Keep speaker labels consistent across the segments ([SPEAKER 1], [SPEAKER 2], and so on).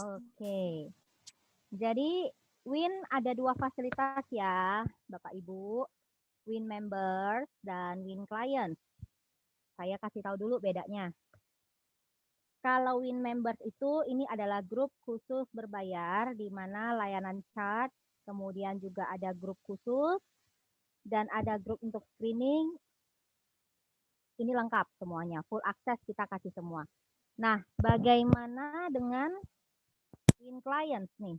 [SPEAKER 1] Oke. Jadi Win ada dua fasilitas ya, Bapak Ibu. Win Members dan Win Clients. Saya kasih tahu dulu bedanya. Kalau Win Members itu ini adalah grup khusus berbayar di mana layanan chat, kemudian juga ada grup khusus dan ada grup untuk screening. Ini lengkap semuanya, full akses kita kasih semua. Nah, bagaimana dengan Win Clients nih?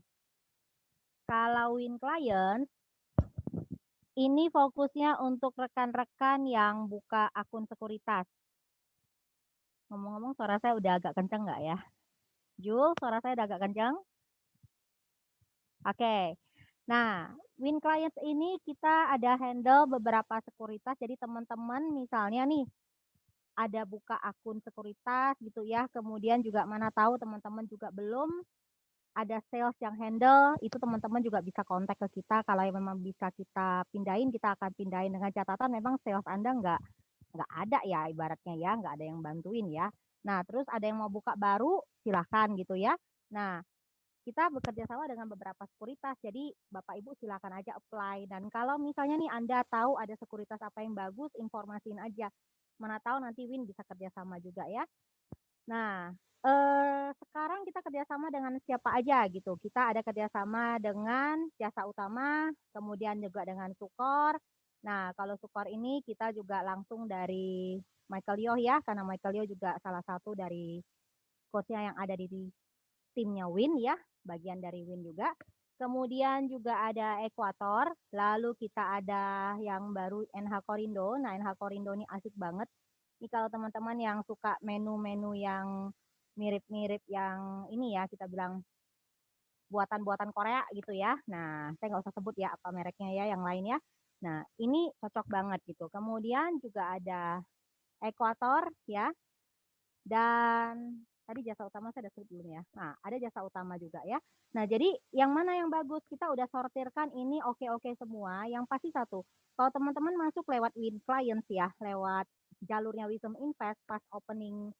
[SPEAKER 1] Kalau Win Clients ini fokusnya untuk rekan-rekan yang buka akun sekuritas. Ngomong-ngomong suara saya udah agak kencang nggak ya? Jul, suara saya udah agak kencang? Oke. Nah, Win Clients ini kita ada handle beberapa sekuritas. Jadi teman-teman misalnya nih, ada buka akun sekuritas gitu ya. Kemudian juga mana tahu teman-teman juga belum ada sales yang handle, itu teman-teman juga bisa kontak ke kita. Kalau yang memang bisa kita pindahin, kita akan pindahin dengan catatan memang sales Anda nggak ada ya ibaratnya ya, nggak ada yang bantuin ya. Nah, terus ada yang mau buka baru, silahkan gitu ya. Nah, kita bekerja sama dengan beberapa sekuritas, jadi Bapak Ibu silahkan aja apply. Dan kalau misalnya nih Anda tahu ada sekuritas apa yang bagus, informasiin aja. Mana tahu nanti Win bisa kerjasama juga ya. Nah, sekarang kita kerjasama dengan siapa aja gitu. Kita ada kerjasama dengan Jasa Utama, kemudian juga dengan Sukor. Nah, kalau Sukor ini kita juga langsung dari Michael Yo ya, karena Michael Yo juga salah satu dari coachnya yang ada di timnya Win ya, bagian dari Win juga. Kemudian juga ada Ekuator, lalu kita ada yang baru NH Korindo. Nah, NH Korindo ini asik banget. Ini kalau teman-teman yang suka menu-menu yang mirip-mirip yang ini ya, kita bilang buatan-buatan Korea gitu ya. Nah, saya nggak usah sebut ya apa mereknya ya, yang lain ya. Nah, ini cocok banget gitu. Kemudian juga ada Ekuator ya. Dan tadi jasa utama saya udah sebut belum ya. Nah, ada jasa utama juga ya. Nah, jadi yang mana yang bagus? Kita udah sortirkan ini oke-oke semua. Yang pasti satu, kalau teman-teman masuk lewat Win Clients ya, lewat jalurnya Wisdom Invest pas opening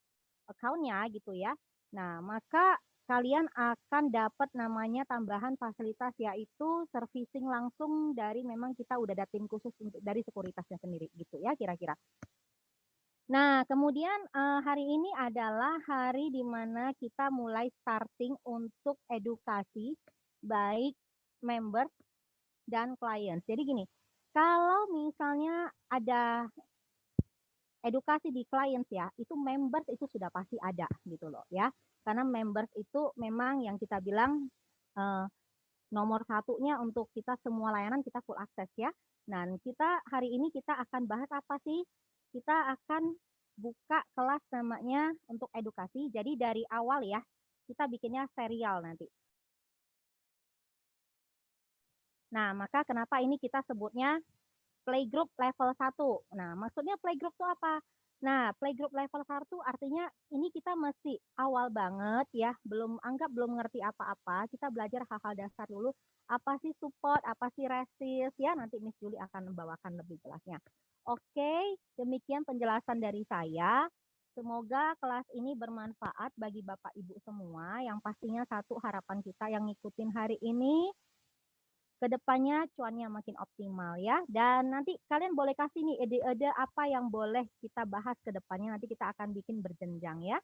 [SPEAKER 1] account-nya gitu ya. Nah, maka kalian akan dapat namanya tambahan fasilitas yaitu servicing langsung dari memang kita udah ada tim khusus untuk dari sekuritasnya sendiri gitu ya kira-kira. Nah, kemudian hari ini adalah hari di mana kita mulai starting untuk edukasi baik members dan clients. Jadi gini, kalau misalnya ada edukasi di clients ya, itu members itu sudah pasti ada gitu loh ya. Karena members itu memang yang kita bilang eh, nomor satunya untuk kita semua layanan kita full akses ya. Nah, kita hari ini kita akan bahas apa sih? Kita akan buka kelas namanya untuk edukasi. Jadi dari awal ya, kita bikinnya serial nanti. Nah, maka kenapa ini kita sebutnya playgroup level 1. Nah, maksudnya playgroup itu apa? Nah, playgroup level 1 artinya ini kita masih awal banget ya, belum ngerti apa-apa. Kita belajar hal-hal dasar dulu. Apa sih support, apa sih resist ya, nanti Miss Julie akan membawakan lebih jelasnya. Oke, demikian penjelasan dari saya. Semoga kelas ini bermanfaat bagi Bapak Ibu semua. Yang pastinya satu harapan kita yang ngikutin hari ini kedepannya cuannya makin optimal ya. Dan nanti kalian boleh kasih nih ide-ide apa yang boleh kita bahas ke depannya. Nanti kita akan bikin berjenjang ya.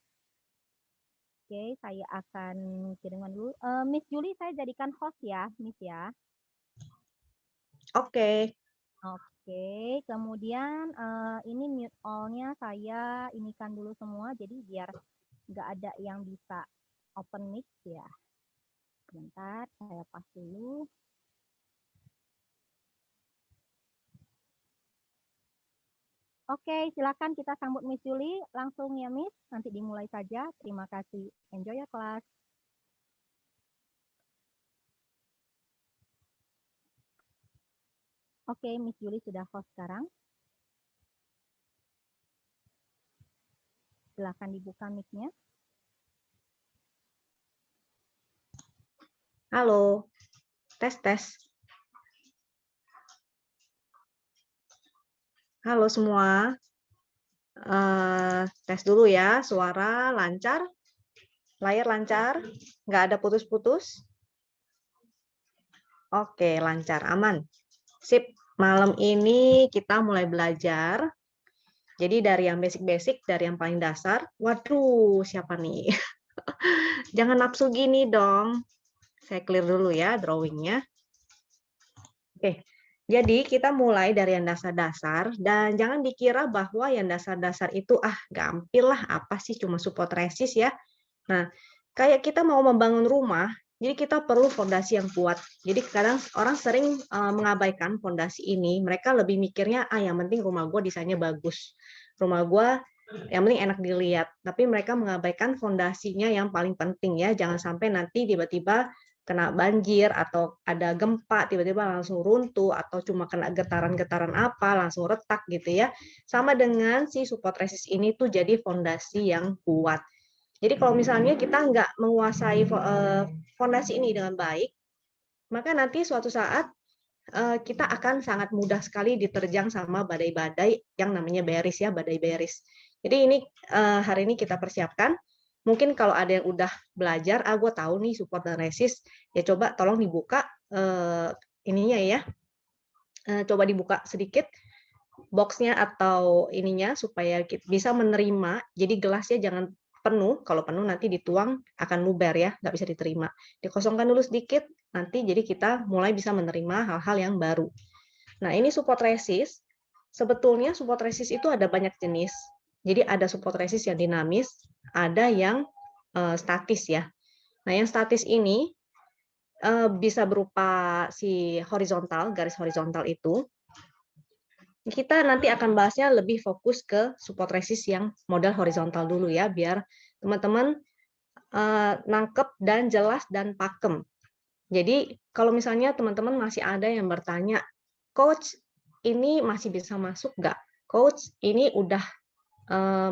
[SPEAKER 1] Oke, saya akan kirimkan dulu. Miss Julie, saya jadikan host ya, Miss ya.
[SPEAKER 2] Oke.
[SPEAKER 1] Oke, kemudian ini mute all-nya saya inikan dulu semua. Jadi biar nggak ada yang bisa open mic ya. Bentar, saya pas dulu. Oke, silakan kita sambut Miss Julie. Langsung ya Miss, nanti dimulai saja. Terima kasih. Enjoy ya kelas. Oke, Miss Julie sudah host sekarang. Silakan dibuka mic-nya.
[SPEAKER 2] Halo. Tes. Halo semua. Tes dulu ya, suara lancar? Layar lancar? Nggak ada putus-putus? Oke, lancar, aman. Sip, malam ini kita mulai belajar. Jadi dari yang basic-basic, dari yang paling dasar. Waduh, siapa nih? Jangan nafsu gini dong. Saya clear dulu ya drawingnya. Oke, jadi kita mulai dari yang dasar-dasar. Dan jangan dikira bahwa yang dasar-dasar itu, gampang lah, apa sih, cuma support resist ya. Nah, kayak kita mau membangun rumah, jadi kita perlu fondasi yang kuat. Jadi kadang orang sering mengabaikan fondasi ini. Mereka lebih mikirnya, yang penting rumah gue desainnya bagus. Rumah gue yang penting enak dilihat. Tapi mereka mengabaikan fondasinya yang paling penting ya. Jangan sampai nanti tiba-tiba kena banjir atau ada gempa, tiba-tiba langsung runtuh, atau cuma kena getaran-getaran apa, langsung retak gitu ya. Sama dengan si support resist ini tuh jadi fondasi yang kuat. Jadi kalau misalnya kita nggak menguasai fondasi ini dengan baik, maka nanti suatu saat kita akan sangat mudah sekali diterjang sama badai-badai yang namanya bearish ya, badai bearish. Jadi ini hari ini kita persiapkan. Mungkin kalau ada yang udah belajar, gue tahu nih support dan resist, ya coba tolong dibuka ininya ya. Coba dibuka sedikit boxnya atau ininya supaya kita bisa menerima. Jadi gelasnya jangan penuh, kalau penuh nanti dituang akan luber ya, nggak bisa diterima. Dikosongkan dulu sedikit, nanti jadi kita mulai bisa menerima hal-hal yang baru. Nah, ini support resist. Sebetulnya support resist itu ada banyak jenis. Jadi ada support resist yang dinamis, ada yang statis ya. Nah, yang statis ini bisa berupa si horizontal, garis horizontal itu. Kita nanti akan bahasnya lebih fokus ke support resist yang model horizontal dulu ya, biar teman-teman nangkep dan jelas dan pakem. Jadi kalau misalnya teman-teman masih ada yang bertanya, Coach, ini masih bisa masuk nggak? Coach, ini udah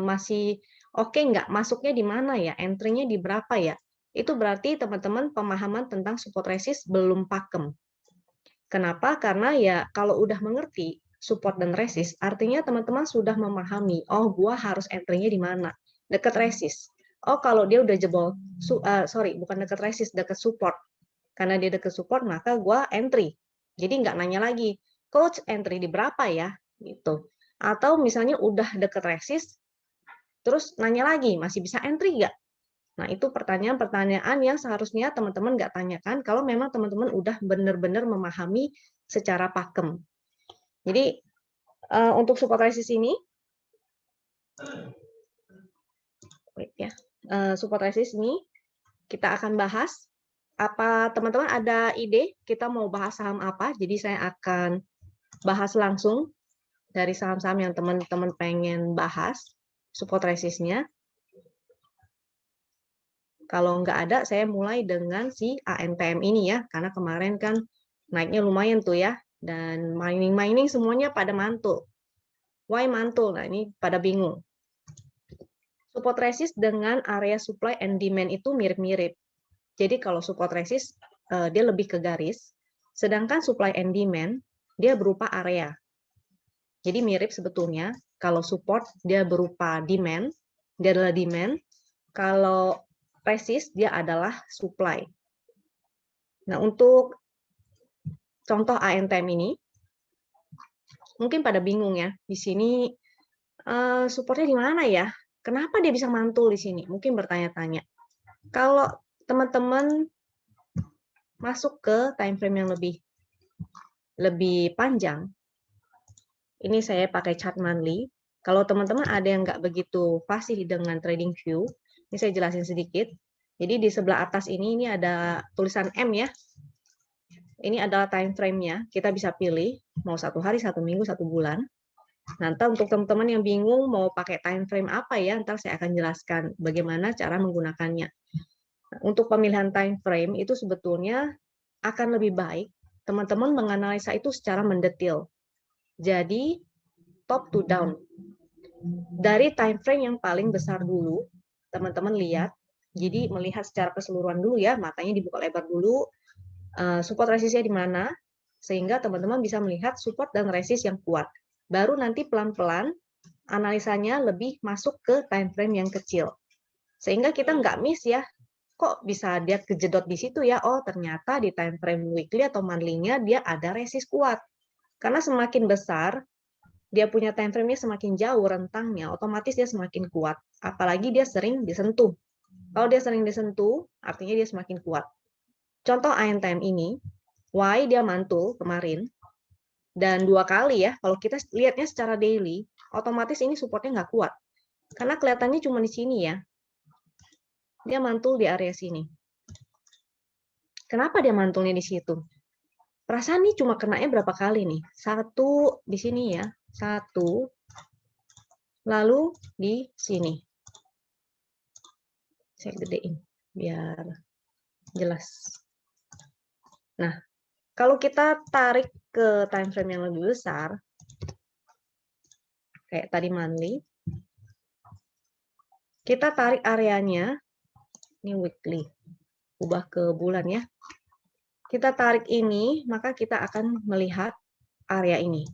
[SPEAKER 2] masih oke nggak? Masuknya di mana ya? Entry-nya di berapa ya? Itu berarti teman-teman pemahaman tentang support resist belum pakem. Kenapa? Karena ya kalau udah mengerti support dan resist, artinya teman-teman sudah memahami, oh gua harus entry-nya di mana? Dekat resist. Oh kalau dia udah jebol, bukan dekat resist, dekat support. Karena dia dekat support, maka gua entry. Jadi nggak nanya lagi, coach entry di berapa ya? Gitu. Atau misalnya udah dekat resist, terus nanya lagi, masih bisa entry nggak? Nah, itu pertanyaan-pertanyaan yang seharusnya teman-teman nggak tanyakan kalau memang teman-teman udah benar-benar memahami secara pakem. Jadi, untuk support resist ini, support resist ini kita akan bahas. Apa teman-teman ada ide kita mau bahas saham apa? Jadi saya akan bahas langsung dari saham-saham yang teman-teman pengen bahas, support resist-nya. Kalau nggak ada, saya mulai dengan si ANTM ini ya, karena kemarin kan naiknya lumayan tuh ya, dan mining semuanya pada mantul. Why mantul? Nah ini pada bingung. Support resist dengan area supply and demand itu mirip-mirip. Jadi kalau support resist, dia lebih ke garis, sedangkan supply and demand, dia berupa area. Jadi mirip sebetulnya, kalau support dia berupa demand, dia adalah demand, kalau resist dia adalah supply. Nah, untuk contoh ANTM ini, mungkin pada bingung ya, di sini supportnya di mana ya? Kenapa dia bisa mantul di sini? Mungkin bertanya-tanya. Kalau teman-teman masuk ke time frame yang lebih panjang, ini saya pakai chart monthly. Kalau teman-teman ada yang nggak begitu fasih dengan trading view, ini saya jelasin sedikit. Jadi di sebelah atas ini ada tulisan M ya. Ini adalah time frame-nya. Kita bisa pilih mau 1 hari, 1 minggu, 1 bulan. Nanti untuk teman-teman yang bingung mau pakai time frame apa ya, ntar saya akan jelaskan bagaimana cara menggunakannya. Untuk pemilihan time frame itu sebetulnya akan lebih baik teman-teman menganalisa itu secara mendetil. Jadi top to down. Dari time frame yang paling besar dulu, teman-teman lihat. Jadi melihat secara keseluruhan dulu ya, matanya dibuka lebar dulu. Support resistnya di mana, sehingga teman-teman bisa melihat support dan resist yang kuat. Baru nanti pelan-pelan analisanya lebih masuk ke time frame yang kecil. Sehingga kita nggak miss ya, kok bisa dia kejedot di situ ya? Oh, ternyata di time frame weekly atau monthly-nya dia ada resist kuat. Karena semakin besar, dia punya time frame-nya semakin jauh rentangnya, otomatis dia semakin kuat. Apalagi dia sering disentuh. Kalau dia sering disentuh, artinya dia semakin kuat. Contoh INTM ini, Y dia mantul kemarin, dan 2 kali ya, kalau kita lihatnya secara daily, otomatis ini supportnya nggak kuat. Karena kelihatannya cuma di sini ya. Dia mantul di area sini. Kenapa dia mantulnya di situ? Perasaan nih cuma kenanya berapa kali nih? 1 di sini ya, 1, lalu di sini. Saya gedein biar jelas. Nah, kalau kita tarik ke time frame yang lebih besar, kayak tadi monthly, kita tarik areanya, ini weekly, ubah ke bulan ya. Kita tarik ini, maka kita akan melihat area ini.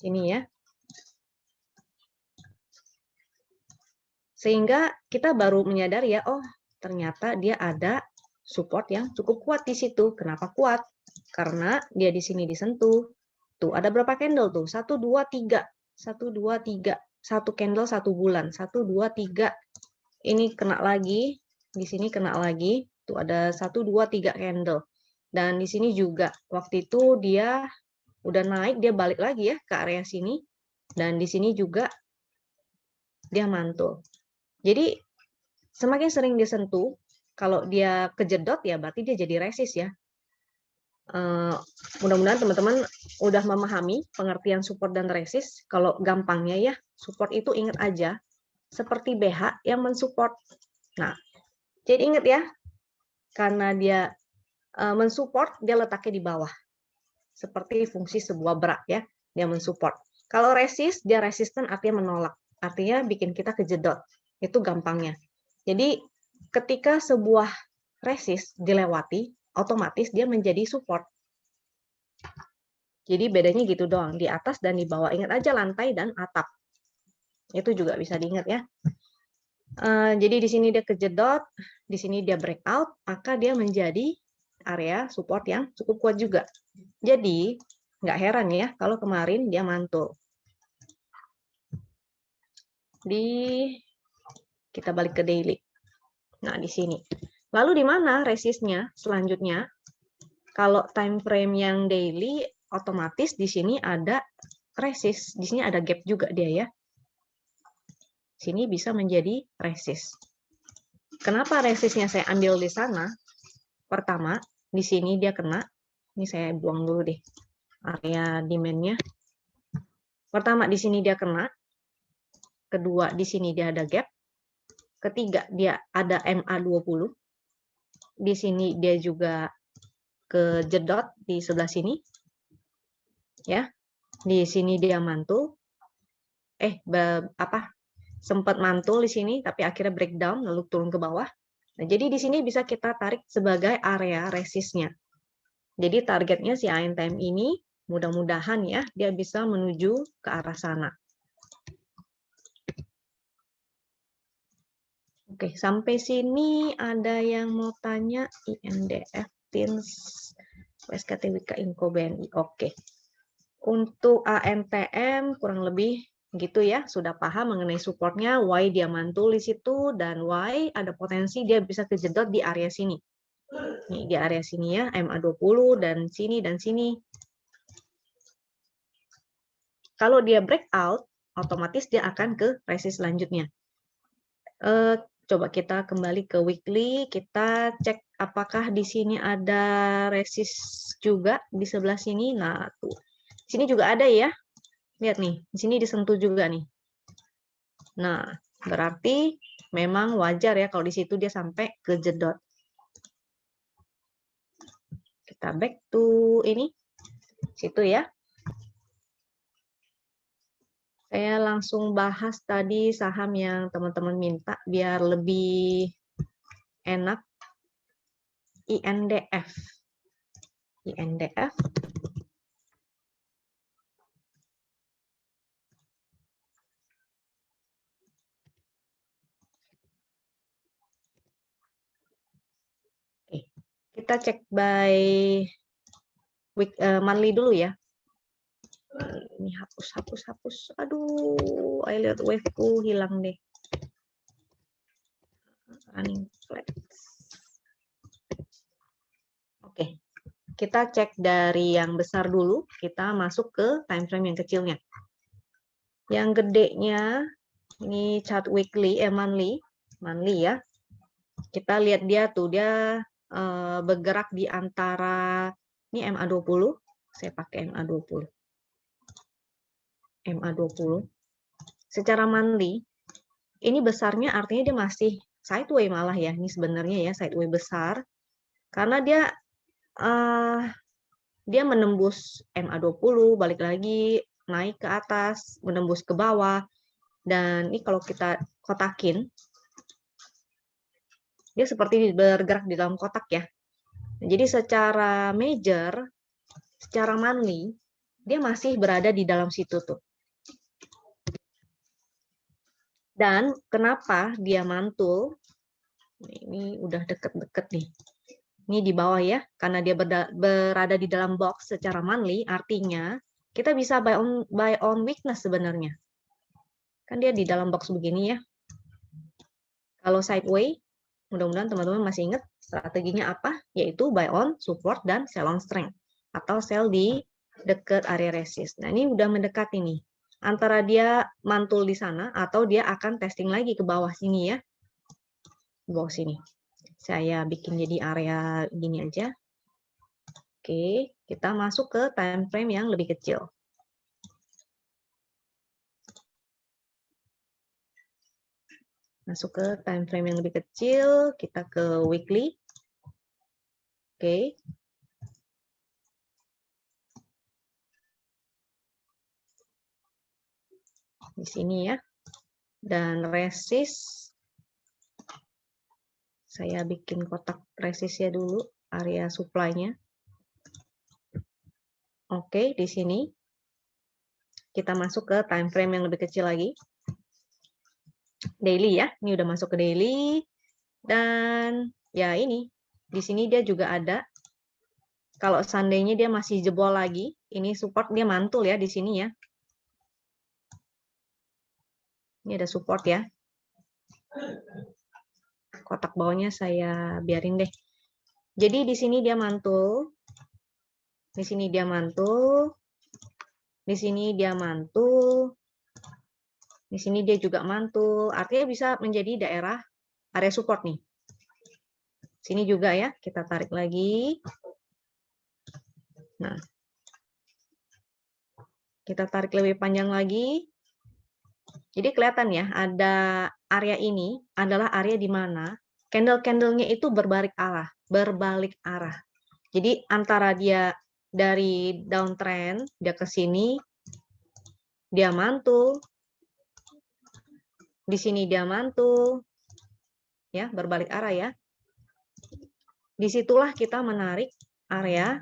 [SPEAKER 2] Sini ya. Sehingga kita baru menyadari ya, oh ternyata dia ada support yang cukup kuat di situ. Kenapa kuat? Karena dia di sini disentuh. Tuh, ada berapa candle tuh? 1, 2, 3. 1, 2, 3. 1 candle 1 bulan. 1, 2, 3. Ini kena lagi. Di sini kena lagi. Tuh ada 1, 2, 3 candle. Dan di sini juga. Waktu itu dia udah naik, dia balik lagi ya ke area sini. Dan di sini juga dia mantul. Jadi semakin sering disentuh, kalau dia kejedot ya berarti dia jadi resist ya. Mudah-mudahan teman-teman udah memahami pengertian support dan resist. Kalau gampangnya ya, support itu ingat aja seperti BH yang mensupport. Nah, jadi ingat ya, karena dia mensupport, dia letaknya di bawah. Seperti fungsi sebuah bra ya, dia mensupport. Kalau resist, dia resisten artinya menolak. Artinya bikin kita kejedot. Itu gampangnya. Jadi ketika sebuah resist dilewati, otomatis dia menjadi support. Jadi bedanya gitu doang, di atas dan di bawah. Ingat aja lantai dan atap. Itu juga bisa diingat ya. Jadi di sini dia kejedot, di sini dia breakout, maka dia menjadi area support yang cukup kuat juga. Jadi nggak heran ya kalau kemarin dia mantul. Kita balik ke daily. Nah, di sini. Lalu di mana resistnya selanjutnya? Kalau time frame yang daily, otomatis di sini ada resist. Di sini ada gap juga dia ya. Sini bisa menjadi resist. Kenapa resistnya saya ambil di sana? Pertama, di sini dia kena. Ini saya buang dulu deh area demand-nya. Pertama, di sini dia kena. Kedua, di sini dia ada gap. Ketiga, dia ada MA20. Di sini dia juga kejedot di sebelah sini. Ya. Di sini dia mantul. Sempat mantul di sini tapi akhirnya breakdown lalu turun ke bawah. Nah, jadi di sini bisa kita tarik sebagai area resistnya. Jadi targetnya si INTM ini mudah-mudahan ya dia bisa menuju ke arah sana. Oke, sampai sini ada yang mau tanya INDF, TINS, WSKTWK, Inco, BNI. Oke. Untuk ANTM kurang lebih gitu ya, sudah paham mengenai supportnya, Y dia mantul di situ, dan Y ada potensi dia bisa kejedot di area sini. Nih, di area sini ya, MA20, dan sini. Kalau dia breakout, otomatis dia akan ke resist selanjutnya. Coba kita kembali ke weekly, kita cek apakah di sini ada resist juga di sebelah sini. Nah, tuh. Di sini juga ada ya. Lihat nih, di sini disentuh juga nih. Nah, berarti memang wajar ya kalau di situ dia sampai ke jedot. Kita back to ini, situ ya. Saya langsung bahas tadi saham yang teman-teman minta biar lebih enak. INDF. INDF. Kita cek by monthly dulu ya. Ini hapus. Aduh, Elliott wave-ku hilang deh. Running flat. Oke, kita cek dari yang besar dulu. Kita masuk ke time frame yang kecilnya. Yang gedenya, ini chart weekly, monthly ya. Kita lihat dia tuh, dia bergerak di antara, ini MA20, saya pakai MA20. Secara monthly, ini besarnya artinya dia masih sideway malah ya, ini sebenarnya ya sideway besar, karena dia menembus MA20, balik lagi, naik ke atas, menembus ke bawah, dan ini kalau kita kotakin, dia seperti bergerak di dalam kotak ya. Jadi secara major, secara monthly, dia masih berada di dalam situ tuh. Dan kenapa dia mantul? Ini udah deket-deket nih. Ini di bawah ya, karena dia berada di dalam box secara monthly, artinya kita bisa buy on weakness sebenarnya. Kan dia di dalam box begini ya. Kalau sideway, mudah-mudahan teman-teman masih ingat strateginya apa, yaitu buy on support dan sell on strength, atau sell di dekat area resist. Nah ini udah mendekat ini. Antara dia mantul di sana atau dia akan testing lagi ke bawah sini ya. Bawah sini. Saya bikin jadi area gini aja. Oke, kita masuk ke time frame yang lebih kecil. Masuk ke time frame yang lebih kecil, kita ke weekly. Oke. Di sini ya. Dan resist, saya bikin kotak resistnya dulu, area supply-nya. Oke, di sini kita masuk ke time frame yang lebih kecil lagi. Daily ya, ini udah masuk ke daily. Dan ya ini, di sini dia juga ada. Kalau seandainya dia masih jebol lagi, ini support dia mantul ya di sini ya. Ini ada support ya. Kotak bawahnya saya biarin deh. Jadi di sini dia mantul. Di sini dia mantul. Di sini dia mantul. Di sini dia juga mantul. Artinya bisa menjadi daerah area support nih. Sini juga ya, kita tarik lagi. Nah. Kita tarik lebih panjang lagi. Jadi kelihatan ya, ada area ini adalah area di mana candle-candlenya itu berbalik arah. Jadi antara dia dari downtrend, dia ke sini, dia mantul, di sini dia mantul, ya berbalik arah ya. Disitulah kita menarik area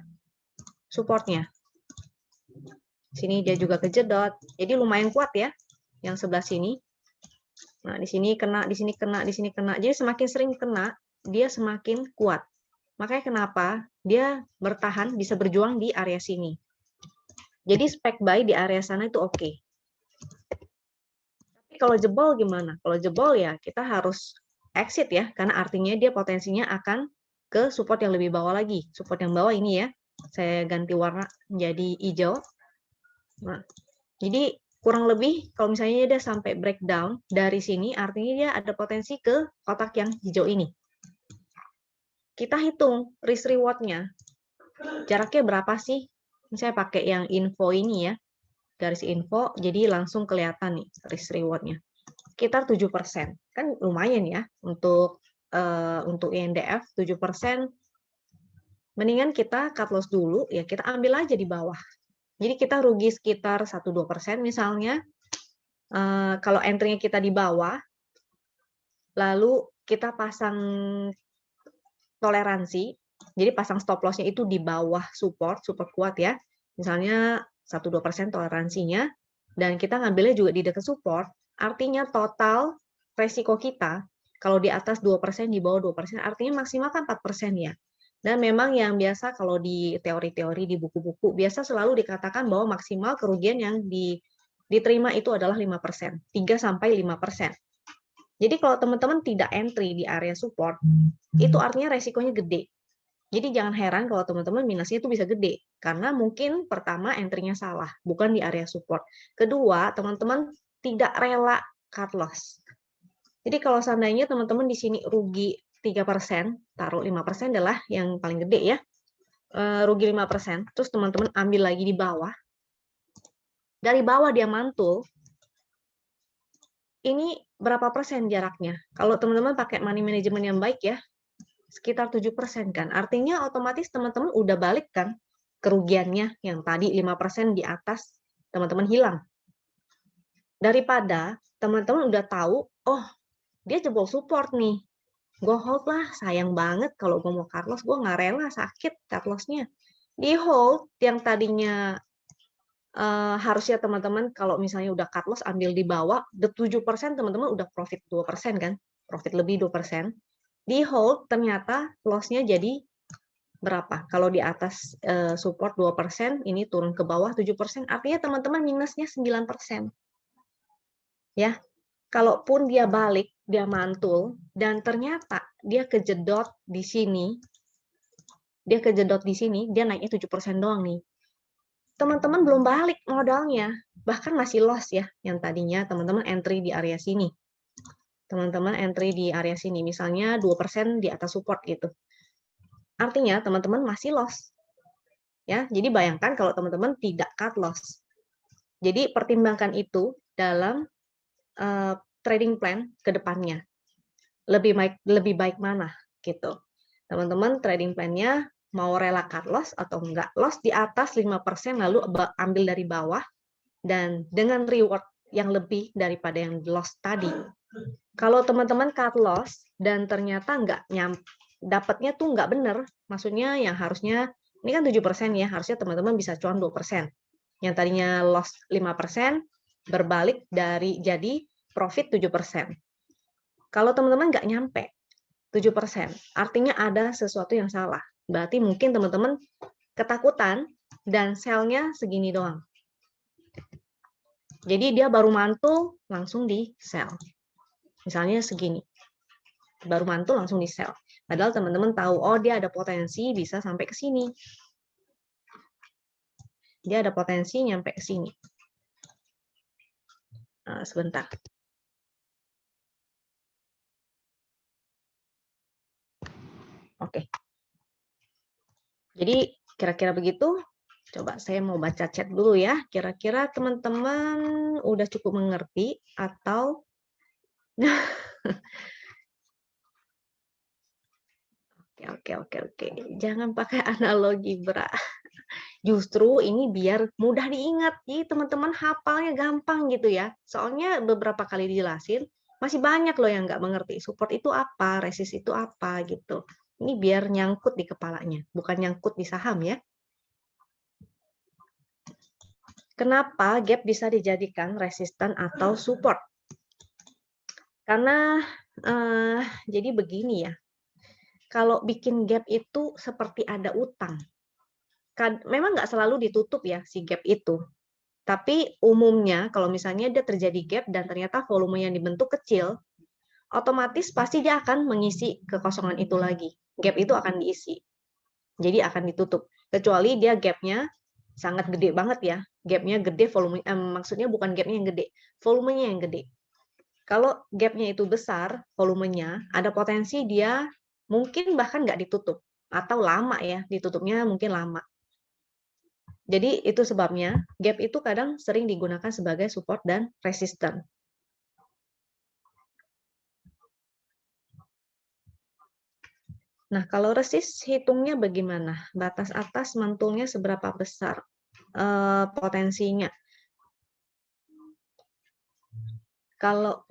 [SPEAKER 2] supportnya. Sini dia juga kejedot, jadi lumayan kuat ya. Yang sebelah sini. Nah, di sini kena, di sini kena, di sini kena. Jadi semakin sering kena, dia semakin kuat. Makanya kenapa dia bertahan, bisa berjuang di area sini. Jadi spek buy di area sana itu oke. Tapi kalau jebol gimana? Kalau jebol ya kita harus exit ya, karena artinya dia potensinya akan ke support yang lebih bawah lagi. Support yang bawah ini ya, saya ganti warna menjadi hijau. Nah, jadi kurang lebih kalau misalnya dia sampai breakdown dari sini, artinya dia ada potensi ke kotak yang hijau ini. Kita hitung risk reward-nya. Jaraknya berapa sih? Saya pakai yang info ini ya. Garis info, jadi langsung kelihatan nih risk reward-nya. Sekitar 7%. Kan lumayan ya untuk INDF 7%. Mendingan kita cut loss dulu, ya kita ambil aja di bawah. Jadi kita rugi sekitar 1-2% misalnya. Kalau entry-nya kita di bawah, lalu kita pasang toleransi, jadi pasang stop loss-nya itu di bawah support kuat ya. Misalnya 1-2% toleransinya, dan kita ngambilnya juga di dekat support, artinya total resiko kita, kalau di atas 2%, di bawah 2%, artinya maksimal kan 4% ya. Dan memang yang biasa kalau di teori-teori di buku-buku biasa selalu dikatakan bahwa maksimal kerugian yang diterima itu adalah 5%, 3 sampai 5%. Jadi kalau teman-teman tidak entry di area support, itu artinya resikonya gede. Jadi jangan heran kalau teman-teman minusnya itu bisa gede, karena mungkin pertama entry-nya salah, bukan di area support. Kedua, teman-teman tidak rela cut loss. Jadi kalau seandainya teman-teman di sini rugi 3%, taruh 5% adalah yang paling gede ya, rugi 5%, terus teman-teman ambil lagi di bawah, dari bawah dia mantul, ini berapa persen jaraknya? Kalau teman-teman pakai money management yang baik ya, sekitar 7% kan. Artinya otomatis teman-teman udah balik kan kerugiannya yang tadi 5% di atas teman-teman hilang. Daripada teman-teman udah tahu, oh dia jebol support nih, gue hold lah, sayang banget kalau gue mau cut loss, gue nggak rela sakit cut loss-nya. Di hold yang tadinya harusnya teman-teman kalau misalnya udah cut loss ambil di bawah, 7% teman-teman udah profit 2% kan, profit lebih 2%. Di hold ternyata loss-nya jadi berapa? Kalau di atas support 2%, ini turun ke bawah 7%, artinya teman-teman minusnya 9%. Ya, kalaupun dia balik, dia mantul, dan ternyata dia kejedot di sini, dia naiknya 7% doang nih. Teman-teman belum balik modalnya, bahkan masih loss ya, yang tadinya teman-teman entry di area sini. Teman-teman entry di area sini, misalnya 2% di atas support gitu. Artinya teman-teman masih loss. Ya, jadi bayangkan kalau teman-teman tidak cut loss. Jadi pertimbangkan itu dalam trading plan ke depannya. Lebih baik mana gitu. Teman-teman trading plan-nya mau rela cut loss atau enggak. Loss di atas 5% lalu ambil dari bawah dan dengan reward yang lebih daripada yang loss tadi. Kalau teman-teman cut loss dan ternyata enggak dapatnya tuh enggak benar, maksudnya yang harusnya ini kan 7% ya, harusnya teman-teman bisa cuan 2%. Yang tadinya loss 5% berbalik dari jadi profit 7%. Kalau teman-teman nggak nyampe 7%, artinya ada sesuatu yang salah. Berarti mungkin teman-teman ketakutan dan sell-nya segini doang. Jadi dia baru mantul langsung di sell. Misalnya segini. Baru mantul langsung di sell. Padahal teman-teman tahu, oh dia ada potensi bisa sampai ke sini. Dia ada potensi nyampe ke sini. Sebentar. Oke. Jadi kira-kira begitu. Coba saya mau baca chat dulu ya. Kira-kira teman-teman udah cukup mengerti atau Oke. Jangan pakai analogi berat. Justru ini biar mudah diingat. Jadi teman-teman hafalnya gampang gitu ya. Soalnya beberapa kali dijelasin, masih banyak loh yang nggak mengerti. Support itu apa, resist itu apa gitu. Ini biar nyangkut di kepalanya, bukan nyangkut di saham ya. Kenapa gap bisa dijadikan resisten atau support? Karena jadi begini ya, kalau bikin gap itu seperti ada utang. Memang nggak selalu ditutup ya si gap itu. Tapi umumnya kalau misalnya dia terjadi gap dan ternyata volume yang dibentuk kecil, otomatis pasti dia akan mengisi kekosongan itu lagi. Gap itu akan diisi. Jadi akan ditutup. Kecuali dia gapnya sangat gede banget ya. Gapnya gede, volume maksudnya bukan gapnya yang gede, volumenya yang gede. Kalau gapnya itu besar, volumenya, ada potensi dia mungkin bahkan nggak ditutup. Atau lama ya, ditutupnya mungkin lama. Jadi itu sebabnya gap itu kadang sering digunakan sebagai support dan resistance. Nah, kalau resist hitungnya bagaimana? Batas atas mantulnya seberapa besar potensinya? Kalau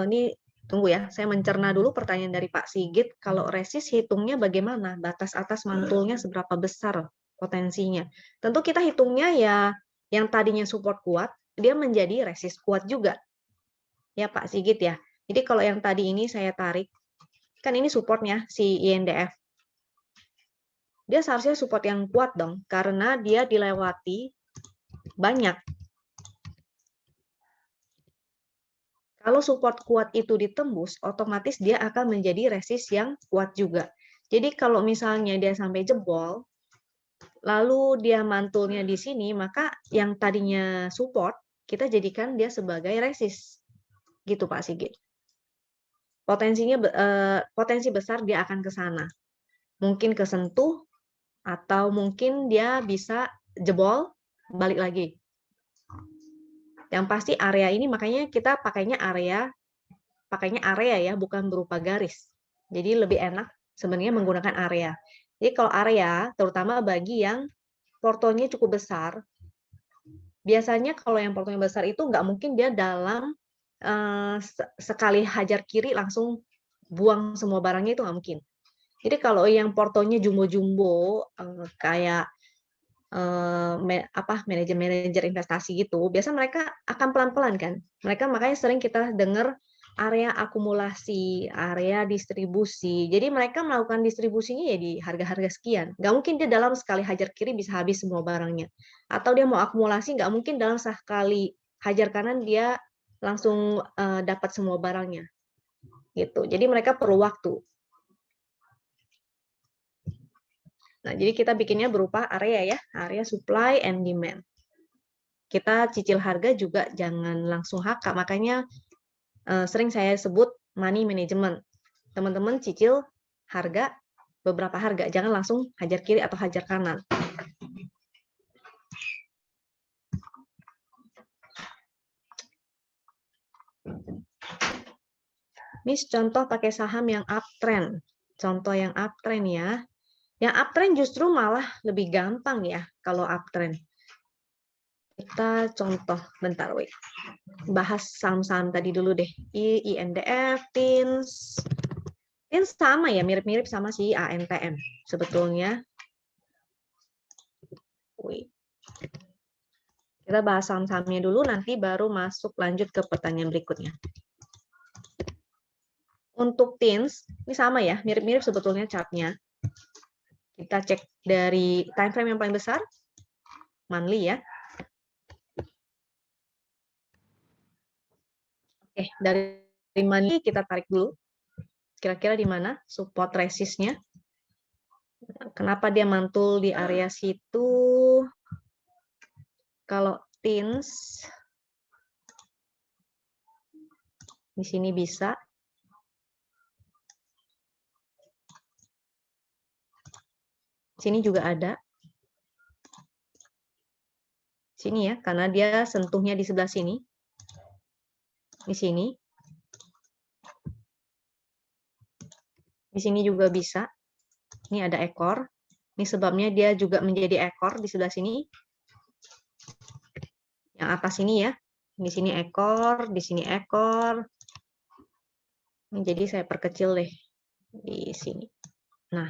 [SPEAKER 2] ini tunggu ya, saya mencerna dulu pertanyaan dari Pak Sigit. Kalau resist hitungnya bagaimana? Batas atas mantulnya seberapa besar potensinya? Tentu kita hitungnya ya yang tadinya support kuat, dia menjadi resist kuat juga. Ya Pak Sigit ya. Jadi kalau yang tadi ini saya tarik, kan ini supportnya si INDF. dia seharusnya support yang kuat dong, karena dia dilewati banyak. Kalau support kuat itu ditembus, otomatis dia akan menjadi resist yang kuat juga. Jadi kalau misalnya dia sampai jebol, lalu dia mantulnya di sini, maka yang tadinya support, kita jadikan dia sebagai resist. Gitu Pak Sigit. Potensi besar dia akan ke sana. Mungkin kesentuh, atau mungkin dia bisa jebol, balik lagi. Yang pasti area ini makanya kita pakainya area ya, bukan berupa garis. Jadi lebih enak sebenarnya menggunakan area. Jadi kalau area, terutama bagi yang portonya cukup besar, biasanya kalau yang portonya besar itu nggak mungkin dia dalam sekali hajar kiri langsung buang semua barangnya, itu nggak mungkin. Jadi kalau yang portonya jumbo-jumbo kayak manajer investasi gitu, biasa mereka akan pelan-pelan kan. Mereka makanya sering kita dengar area akumulasi, area distribusi. Jadi mereka melakukan distribusinya ya di harga-harga sekian. Nggak mungkin dia dalam sekali hajar kiri bisa habis semua barangnya. Atau dia mau akumulasi, nggak mungkin dalam sekali hajar kanan dia langsung dapat semua barangnya. Gitu. Jadi mereka perlu waktu. Nah, jadi kita bikinnya berupa area ya, area supply and demand. Kita cicil harga juga jangan langsung HK, makanya sering saya sebut money management. Teman-teman cicil harga, beberapa harga, jangan langsung hajar kiri atau hajar kanan. Miss, contoh pakai saham yang uptrend. Contoh yang uptrend ya. Yang uptrend justru malah lebih gampang ya kalau uptrend. Kita contoh, bentar wait. Bahas saham-saham tadi dulu deh. INDF, TINS. TINS sama ya, mirip-mirip sama si ANTM sebetulnya. Wait. Kita bahas saham-sahamnya dulu, nanti baru masuk lanjut ke pertanyaan berikutnya. Untuk TINS, ini sama ya, mirip-mirip sebetulnya chartnya. Kita cek dari time frame yang paling besar, monthly ya. Oke, dari monthly kita tarik dulu. Kira-kira di mana support resistnya? Kenapa dia mantul di area situ? Kalau TINS, di sini bisa. Sini juga ada. Sini ya, karena dia sentuhnya di sebelah sini. Di sini. Di sini juga bisa. Ini ada ekor. Ini sebabnya dia juga menjadi ekor di sebelah sini. Yang atas ini ya. Di sini ekor, di sini ekor. Ini jadi saya perkecil deh di sini. Nah,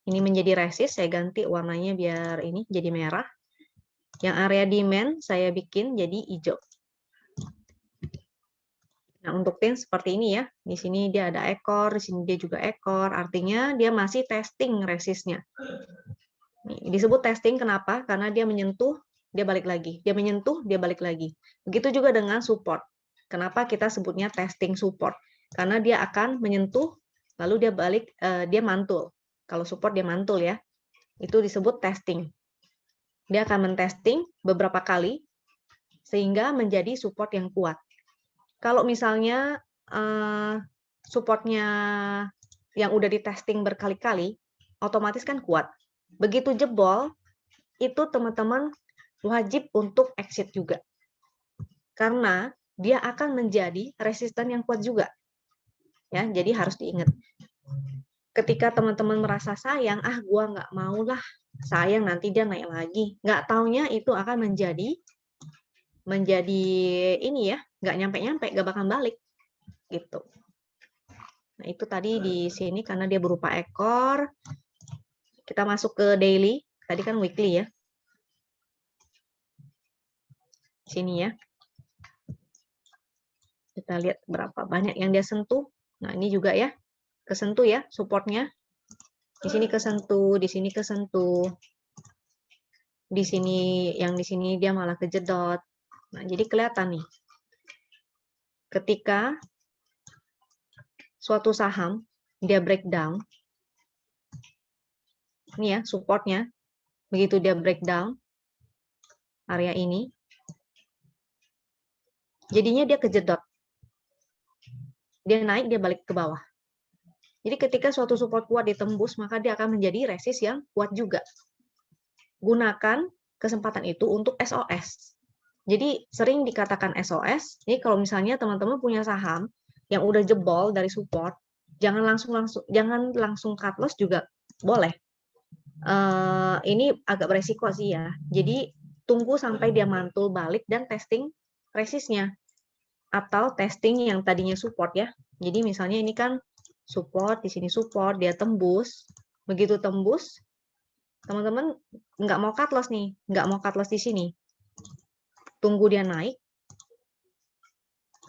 [SPEAKER 2] ini menjadi resist, saya ganti warnanya biar ini jadi merah. Yang area demand saya bikin jadi hijau. Nah, untuk pin seperti ini ya. Di sini dia ada ekor, di sini dia juga ekor. Artinya dia masih testing resistnya. Disebut testing kenapa? Karena dia menyentuh, dia balik lagi. Dia menyentuh, dia balik lagi. Begitu juga dengan support. Kenapa kita sebutnya testing support? Karena dia akan menyentuh, lalu dia balik, dia mantul. Kalau support dia mantul ya. Itu disebut testing. Dia akan mentesting beberapa kali, sehingga menjadi support yang kuat. Kalau misalnya supportnya yang udah di testing berkali-kali, otomatis kan kuat. Begitu jebol, itu teman-teman wajib untuk exit juga. Karena dia akan menjadi resisten yang kuat juga. Ya, jadi harus diingat. Ketika teman-teman merasa sayang, gua nggak mau lah, sayang nanti dia naik lagi. Nggak taunya itu akan menjadi ini ya, nggak nyampe-nyampe, nggak bakal balik gitu. Nah, itu tadi di sini karena dia berupa ekor. Kita masuk ke daily, tadi kan weekly ya. Sini ya. Kita lihat berapa banyak yang dia sentuh. Nah, ini juga ya, kesentuh ya supportnya. Di sini kesentuh, di sini kesentuh. Di sini, yang di sini dia malah kejedot. Nah, jadi kelihatan nih. Ketika suatu saham dia breakdown, ini ya supportnya, begitu dia breakdown area ini, jadinya dia kejedot. Dia naik, dia balik ke bawah. Jadi ketika suatu support kuat ditembus, maka dia akan menjadi resist yang kuat juga. Gunakan kesempatan itu untuk SOS. Jadi sering dikatakan SOS, jadi kalau misalnya teman-teman punya saham yang udah jebol dari support, jangan langsung cut loss juga boleh. Ini agak beresiko sih ya. Jadi tunggu sampai dia mantul balik dan testing resistnya. Atau testing yang tadinya support ya. Jadi misalnya ini kan support, di sini support, dia tembus. Begitu tembus, teman-teman nggak mau cut loss nih, nggak mau cut loss di sini. Tunggu dia naik,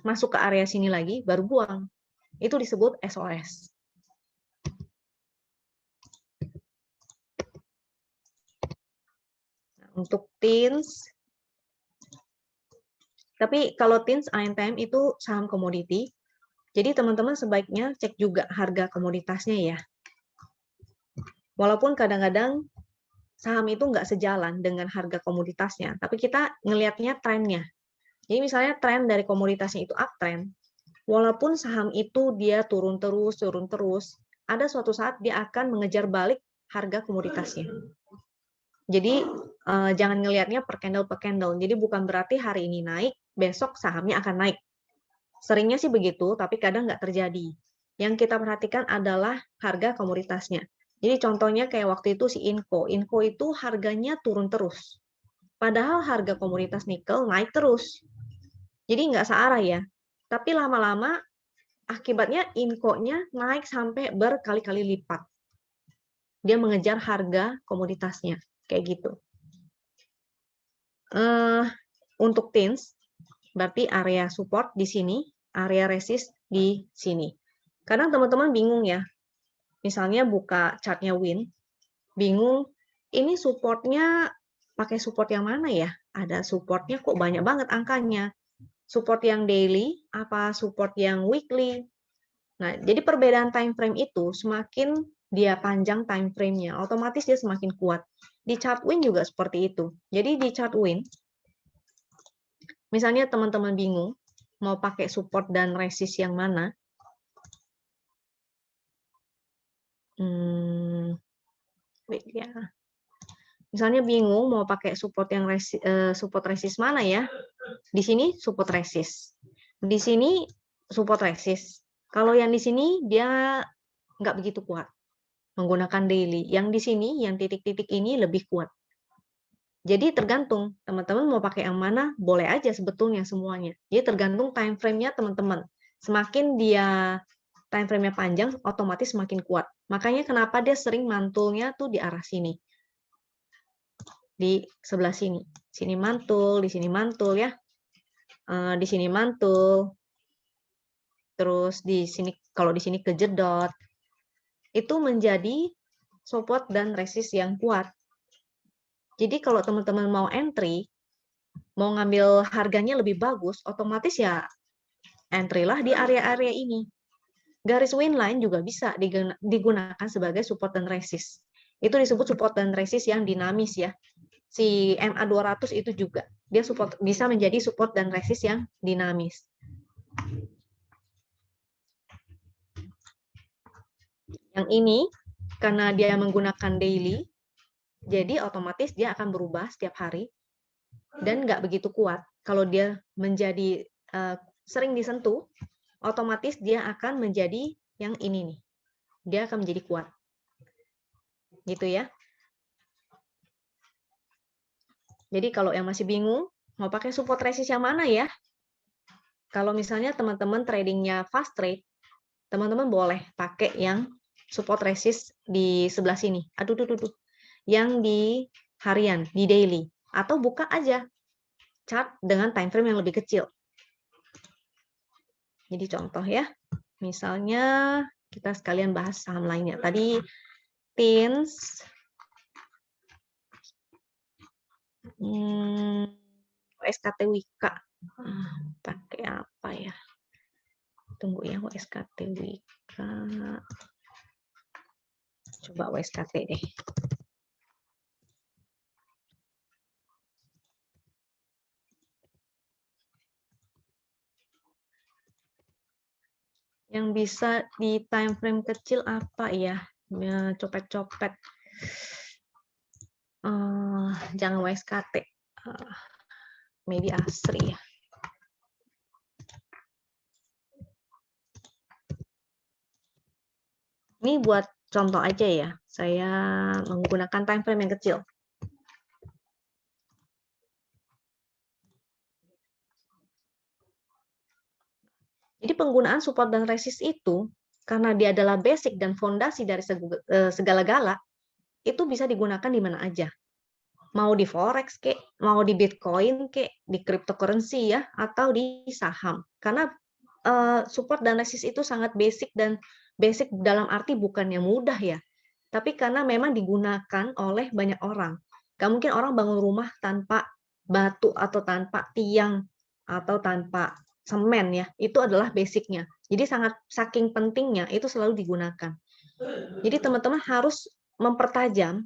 [SPEAKER 2] masuk ke area sini lagi, baru buang. Itu disebut SOS. Untuk TINS, tapi kalau TINS ANTM itu saham komoditi, jadi teman-teman sebaiknya cek juga harga komoditasnya ya. Walaupun kadang-kadang saham itu nggak sejalan dengan harga komoditasnya, tapi kita ngelihatnya trennya. Jadi misalnya tren dari komoditasnya itu uptrend, walaupun saham itu dia turun terus, ada suatu saat dia akan mengejar balik harga komoditasnya. Jadi jangan ngelihatnya per candle. Jadi bukan berarti hari ini naik, besok sahamnya akan naik. Seringnya sih begitu, tapi kadang nggak terjadi. Yang kita perhatikan adalah harga komoditasnya. Jadi contohnya kayak waktu itu si Inco. Inco itu harganya turun terus. Padahal harga komoditas nikel naik terus. Jadi nggak searah ya. Tapi lama-lama akibatnya Inco-nya naik sampai berkali-kali lipat. Dia mengejar harga komoditasnya. Kayak gitu. Untuk TINS, berarti area support di sini, area resist di sini. Kadang teman-teman bingung ya, misalnya buka chartnya WIN, bingung, ini supportnya pakai support yang mana ya? Ada supportnya kok banyak banget angkanya. Support yang daily, apa support yang weekly? Nah, jadi perbedaan time frame itu semakin dia panjang time frame-nya, otomatis dia semakin kuat. Di chart WIN juga seperti itu. Jadi di chart WIN, misalnya teman-teman bingung, mau pakai support dan resist yang mana? Wait ya. Misalnya bingung mau pakai support yang support resist mana ya? Di sini support resist. Di sini support resist. Kalau yang di sini dia nggak begitu kuat menggunakan daily. Yang di sini yang titik-titik ini lebih kuat. Jadi tergantung teman-teman mau pakai yang mana, boleh aja sebetulnya semuanya. Jadi tergantung time frame-nya teman-teman. Semakin dia time frame-nya panjang, otomatis semakin kuat. Makanya kenapa dia sering mantulnya tuh di arah sini. Di sebelah sini. Sini mantul, di sini mantul ya. Di sini mantul. Terus di sini, kalau di sini kejedot. Itu menjadi support dan resist yang kuat. Jadi kalau teman-teman mau entry, mau ngambil harganya lebih bagus, otomatis ya entry lah di area-area ini. Garis WIN line juga bisa digunakan sebagai support dan resist. Itu disebut support dan resist yang dinamis ya. Si MA200 itu juga. Dia bisa menjadi support dan resist yang dinamis. Yang ini, karena dia menggunakan daily, jadi otomatis dia akan berubah setiap hari dan nggak begitu kuat. Kalau dia menjadi sering disentuh, otomatis dia akan menjadi yang ini nih. Dia akan menjadi kuat. Gitu ya. Jadi kalau yang masih bingung, mau pakai support resist yang mana ya? Kalau misalnya teman-teman tradingnya fast trade, teman-teman boleh pakai yang support resist di sebelah sini. Aduh. Yang di harian, di daily. Atau buka aja chart dengan time frame yang lebih kecil. Jadi contoh ya, misalnya kita sekalian bahas saham lainnya. Tadi Teens. WSKT Wika. Pakai apa ya? Tunggu ya, WSKT Wika. Coba WSKT deh. Yang bisa di time frame kecil apa ya? Copet-copet. Jangan WSKT. Media Asri ya. Ini buat contoh aja ya. Saya menggunakan time frame yang kecil. Jadi penggunaan support dan resist itu, karena dia adalah basic dan fondasi dari segala-gala, itu bisa digunakan di mana aja. Mau di forex kek, mau di bitcoin kek, di cryptocurrency ya, atau di saham. Karena support dan resist itu sangat basic, dan basic dalam arti bukan yang mudah ya, tapi karena memang digunakan oleh banyak orang. Gak mungkin orang bangun rumah tanpa batu atau tanpa tiang atau tanpa semen ya, itu adalah basicnya. Jadi saking pentingnya itu selalu digunakan. Jadi teman-teman harus mempertajam,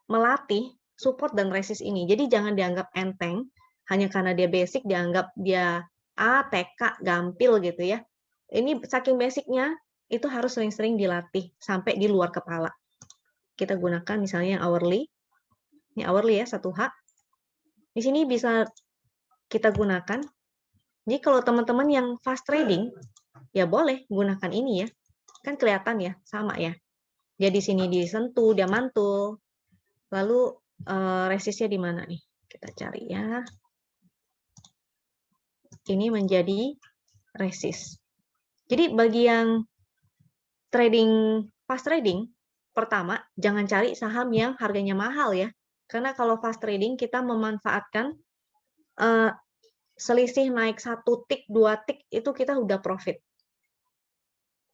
[SPEAKER 2] melatih support dan resist ini. Jadi jangan dianggap enteng hanya karena dia basic, dianggap dia TK gampil gitu ya. Ini saking basicnya itu harus sering-sering dilatih sampai di luar kepala. Kita gunakan misalnya yang hourly. Ini hourly ya, 1H. Di sini bisa kita gunakan. Jadi kalau teman-teman yang fast trading, ya boleh gunakan ini ya. Kan kelihatan ya, sama ya. Dia di sini disentuh, dia mantul. Lalu resistnya di mana nih? Kita cari ya. Ini menjadi resist. Jadi bagi yang trading fast trading, pertama jangan cari saham yang harganya mahal ya. Karena kalau fast trading kita memanfaatkan selisih naik 1 tick, 2 tick itu kita udah profit.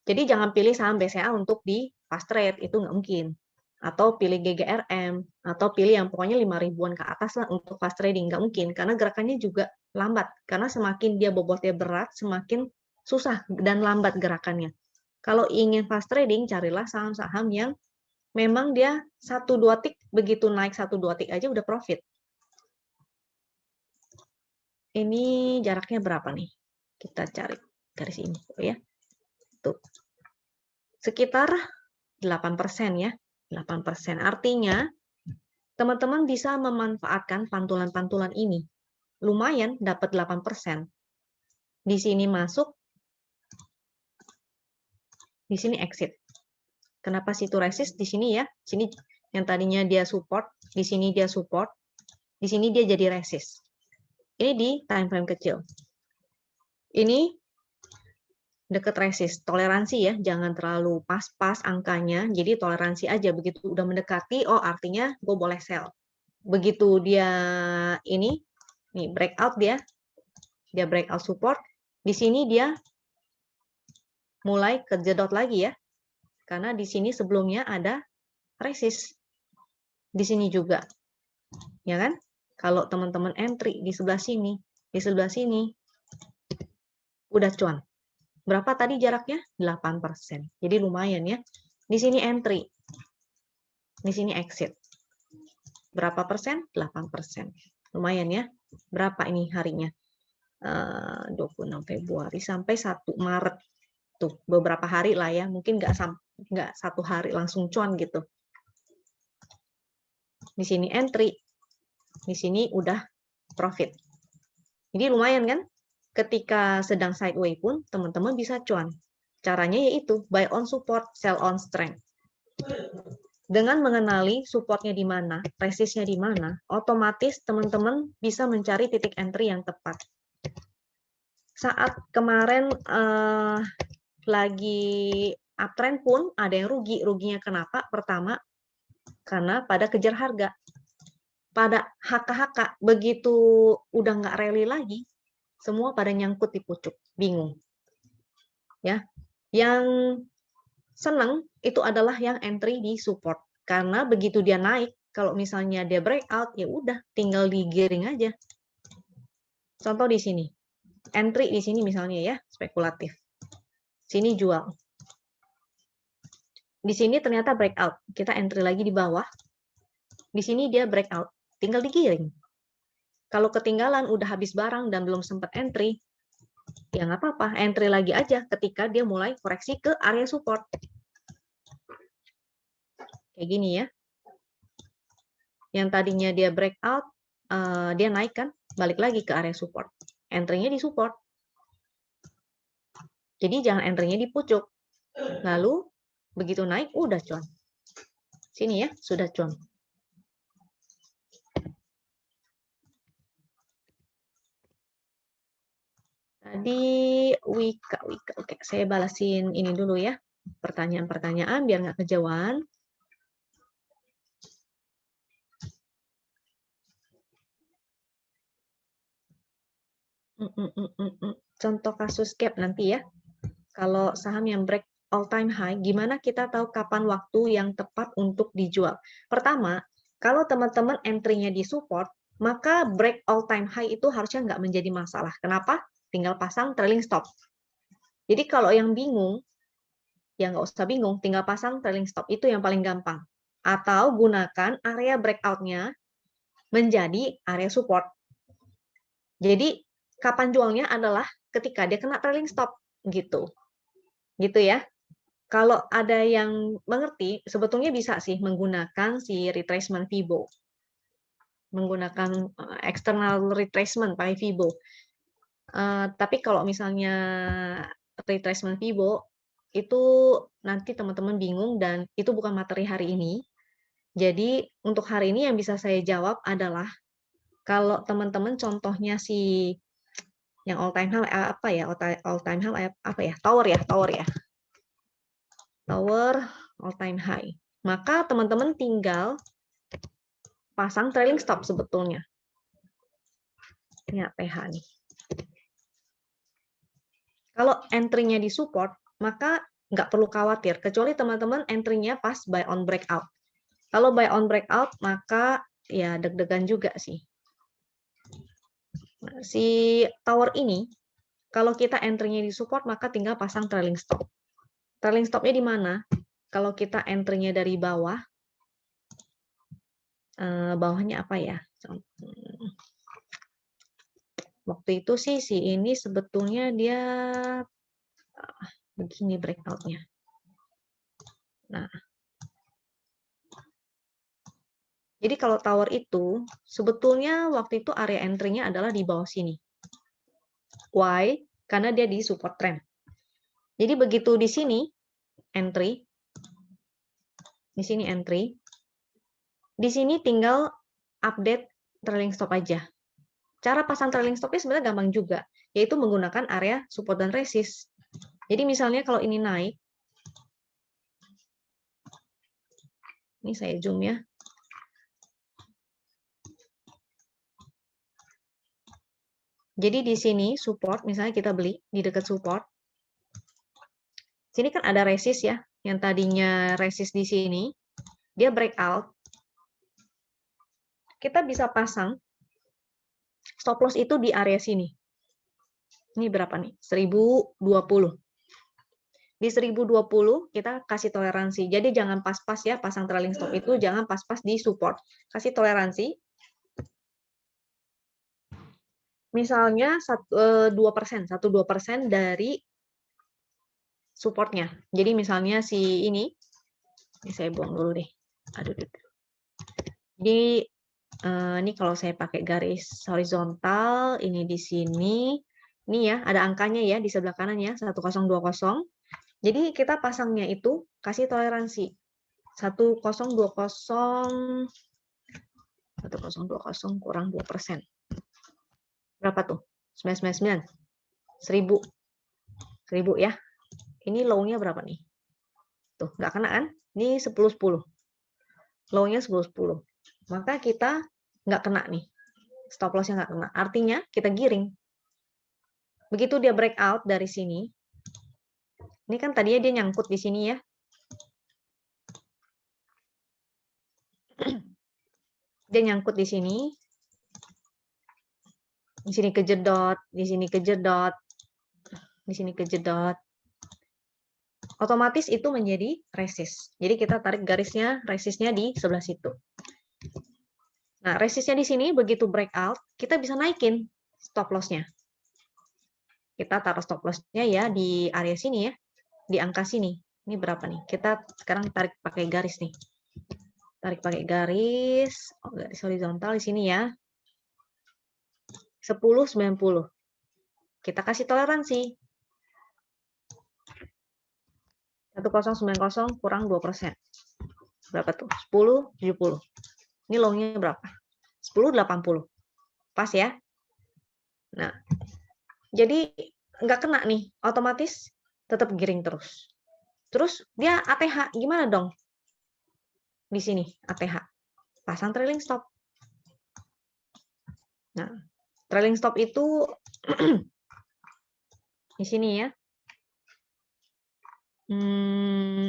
[SPEAKER 2] Jadi jangan pilih saham BCA untuk di fast trade, itu nggak mungkin. Atau pilih GGRM, atau pilih yang pokoknya 5 ribuan ke atas lah untuk fast trading, nggak mungkin. Karena gerakannya juga lambat. Karena semakin dia bobotnya berat, semakin susah dan lambat gerakannya. Kalau ingin fast trading, carilah saham-saham yang memang dia 1-2 tick, begitu naik 1-2 tick aja udah profit. Ini jaraknya berapa nih? Kita cari garis ini ya. Tuh. Sekitar 8% ya. 8%. Artinya teman-teman bisa memanfaatkan pantulan-pantulan ini. Lumayan dapat 8%. Di sini masuk, di sini exit. Kenapa situ resist di sini ya? Sini yang tadinya dia support, di sini dia support, di sini dia jadi resist. Ini di time frame kecil. Ini dekat resist, toleransi ya, jangan terlalu pas-pas angkanya, jadi toleransi aja, begitu udah mendekati, oh artinya gue boleh sell. Begitu dia ini, nih breakout dia breakout support, di sini dia mulai kejedot lagi ya, karena di sini sebelumnya ada resist, di sini juga, ya kan? Kalau teman-teman entry di sebelah sini, udah cuan. Berapa tadi jaraknya? 8%. Jadi lumayan ya. Di sini entry. Di sini exit. Berapa persen? 8%. Lumayan ya. Berapa ini harinya? 26 Februari sampai 1 Maret. Tuh, beberapa hari lah ya. Mungkin nggak 1 hari langsung cuan gitu. Di sini entry. Di sini udah profit. Jadi lumayan kan? Ketika sedang sideways pun teman-teman bisa cuan. Caranya yaitu buy on support, sell on strength. Dengan mengenali supportnya di mana, resistnya di mana, otomatis teman-teman bisa mencari titik entry yang tepat. Saat kemarin lagi uptrend pun ada yang rugi. Ruginya kenapa? Pertama, karena pada kejar harga. Pada HK-HK, begitu udah nggak rally lagi, semua pada nyangkut di pucuk, bingung. Ya, yang seneng itu adalah yang entry di support. Karena begitu dia naik, kalau misalnya dia breakout, ya udah tinggal digiring aja. Contoh di sini. Entry di sini misalnya ya, spekulatif. Sini jual. Di sini ternyata breakout. Kita entry lagi di bawah. Di sini dia breakout. Tinggal digiring. Kalau ketinggalan udah habis barang dan belum sempat entry, ya nggak apa-apa, entry lagi aja ketika dia mulai koreksi ke area support. Kayak gini ya. Yang tadinya dia breakout, dia naik kan, balik lagi ke area support. Entry-nya di support. Jadi jangan entry-nya di pucuk. Lalu begitu naik, udah cuan. Sini ya, sudah cuan. Tadi Wika. Oke, saya balasin ini dulu ya. Pertanyaan-pertanyaan biar nggak kejauhan. Contoh kasus gap nanti ya. Kalau saham yang break all time high, gimana kita tahu kapan waktu yang tepat untuk dijual? Pertama, kalau teman-teman entry-nya di support, maka break all time high itu harusnya nggak menjadi masalah. Kenapa? Tinggal pasang trailing stop. Jadi kalau yang bingung, ya nggak usah bingung, tinggal pasang trailing stop. Itu yang paling gampang. Atau gunakan area breakout-nya menjadi area support. Jadi kapan jualnya adalah ketika dia kena trailing stop. Gitu ya. Kalau ada yang mengerti, sebetulnya bisa sih menggunakan si retracement Fibo. Menggunakan external retracement pakai Fibo. Tapi kalau misalnya retracement Fibo, itu nanti teman-teman bingung dan itu bukan materi hari ini. Jadi untuk hari ini yang bisa saya jawab adalah kalau teman-teman contohnya si yang all time high apa ya? All time high apa ya? Tower ya. Tower all time high. Maka teman-teman tinggal pasang trailing stop sebetulnya. Ini PH nih. Kalau entry-nya di support, maka nggak perlu khawatir, kecuali teman-teman entry-nya pas buy on breakout. Kalau buy on breakout, maka ya deg-degan juga sih. Nah, si tower ini, kalau kita entry-nya di support, maka tinggal pasang trailing stop. Trailing stop-nya di mana? Kalau kita entry-nya dari bawah, bawahnya apa ya? Waktu itu sih si ini sebetulnya dia begini breakout-nya. Nah, jadi kalau tower itu sebetulnya waktu itu area entry-nya adalah di bawah sini. Why? Karena dia di support trend. Jadi begitu di sini entry, di sini entry, di sini tinggal update trailing stop aja. Cara pasang trailing stop-nya sebenarnya gampang juga, yaitu menggunakan area support dan resist. Jadi misalnya kalau ini naik, ini saya zoom ya. Jadi di sini support, misalnya kita beli di dekat support. Sini kan ada resist ya, yang tadinya resist di sini, dia breakout. Kita bisa pasang stop loss itu di area sini. Ini berapa nih? 1020. Di 1020 kita kasih toleransi. Jadi jangan pas-pas ya pasang trailing stop itu, jangan pas-pas di support. Kasih toleransi. Misalnya 2%, 1-2% dari supportnya. Jadi misalnya si ini saya buang dulu deh. Aduh. Jadi ini kalau saya pakai garis horizontal, ini di sini. Ini ya, ada angkanya ya di sebelah kanan ya, 1020. Jadi kita pasangnya itu kasih toleransi 1020 kurang 2%. Berapa tuh? 999. 1000. 1000 ya. Ini low-nya berapa nih? Tuh, nggak kena kan? Ini 10-10. Low-nya 10-10. Maka kita nggak kena nih. Stop loss-nya nggak kena. Artinya kita giring. Begitu dia breakout dari sini. Ini kan tadinya dia nyangkut di sini ya. Dia nyangkut di sini kejedot, di sini kejedot, di sini kejedot. Otomatis itu menjadi resist. Jadi kita tarik garisnya, resistnya di sebelah situ. Nah, resistnya di sini begitu breakout, kita bisa naikin stop loss-nya. Kita taruh stop loss-nya ya di area sini ya, di angka sini. Ini berapa nih? Kita sekarang tarik pakai garis nih. Tarik pakai garis, garis horizontal di sini ya. 10.90. Kita kasih toleransi. 1090 kurang 2%. Berapa tuh? 10.70. Ini low-nya berapa? 10.80. Pas ya? Nah, jadi nggak kena nih, otomatis tetap giring terus. Terus dia ATH, gimana dong? Di sini ATH, pasang trailing stop. Nah, trailing stop itu di sini ya.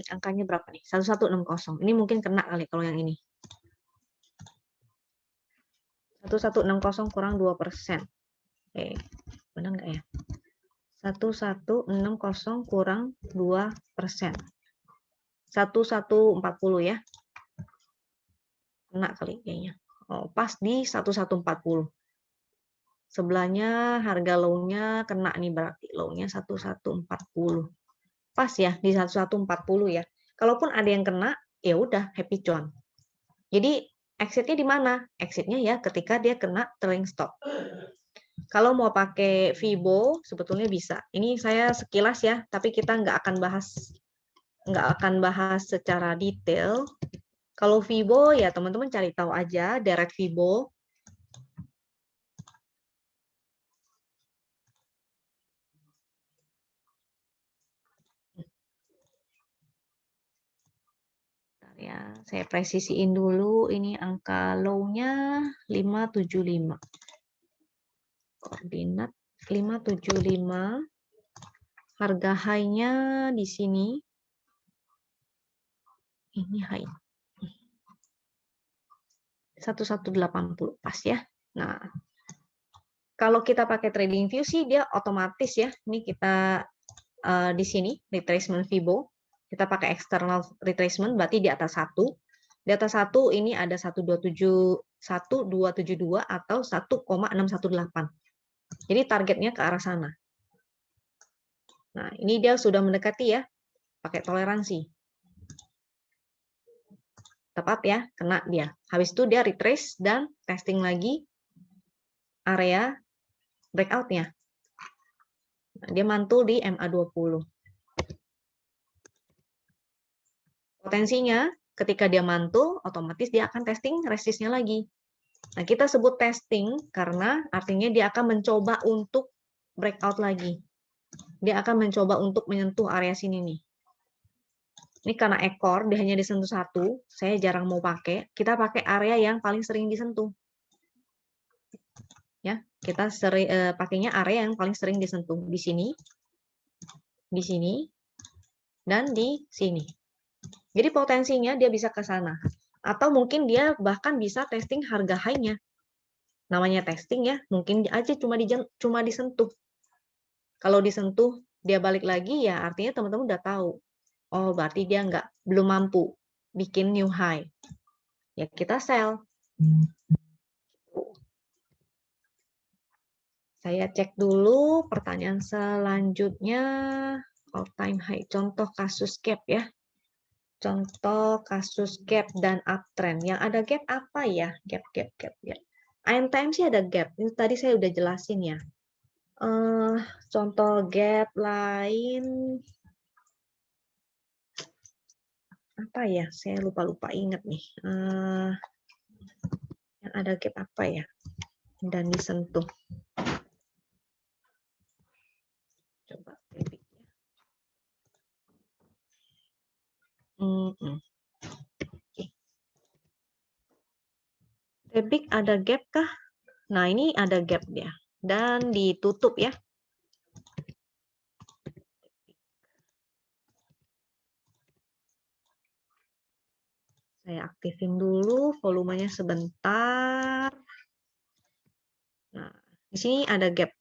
[SPEAKER 2] Angkanya berapa nih? 1160. Ini mungkin kena kali kalau yang ini. 1160 kurang 2%. Benar nggak ya? 1160 kurang 2%. 1140 ya. Kena kali kayaknya. Oh, pas di 1140. Sebelahnya harga low-nya kena nih, berarti low-nya 1140. Pas ya di 1140 ya. Kalaupun ada yang kena, ya udah happy cuan. Jadi exit-nya di mana? Exit-nya ya ketika dia kena trailing stop. Kalau mau pakai Fibo sebetulnya bisa. Ini saya sekilas ya, tapi kita nggak akan bahas secara detail. Kalau Fibo ya teman-teman cari tahu aja direct Fibo. Ya, saya presisiin dulu ini angka low-nya 575. Koordinat 575. Harga high-nya di sini. Ini high. 1180 pas ya. Nah, kalau kita pakai trading view sih dia otomatis ya. Ini kita di sini retracement Fibo. Kita pakai external retracement berarti di atas 1. Di atas 1 ini ada 1272 atau 1,618. Jadi targetnya ke arah sana. Nah, ini dia sudah mendekati ya. Pakai toleransi. Tepat ya, kena dia. Habis itu dia retrace dan testing lagi area breakout-nya. Nah, dia mantul di MA20. Potensinya ketika dia mantul, otomatis dia akan testing resistnya lagi. Nah, kita sebut testing karena artinya dia akan mencoba untuk breakout lagi. Dia akan mencoba untuk menyentuh area sini nih. Ini karena ekor, dia hanya disentuh satu, saya jarang mau pakai. Kita pakai area yang paling sering disentuh. Ya, kita pakainya area yang paling sering disentuh di sini, dan di sini. Jadi potensinya dia bisa ke sana. Atau mungkin dia bahkan bisa testing harga high-nya. Namanya testing ya, mungkin aja cuma disentuh. Kalau disentuh, dia balik lagi ya artinya teman-teman udah tahu. Oh, berarti dia belum mampu bikin new high. Ya kita sell. Saya cek dulu pertanyaan selanjutnya. All time high. Contoh kasus gap ya. Contoh kasus gap dan uptrend. Yang ada gap apa ya? Gap ya. INTM sih ada gap. Ini tadi saya udah jelasin ya. Contoh gap lain apa ya? Saya lupa ingat nih. Yang ada gap apa ya? Dan disentuh. Coba Debik ya. Debik ada gap kah? Nah, ini ada gap dia. Dan ditutup ya. Saya aktifin dulu volumenya sebentar. Nah, di sini ada gap.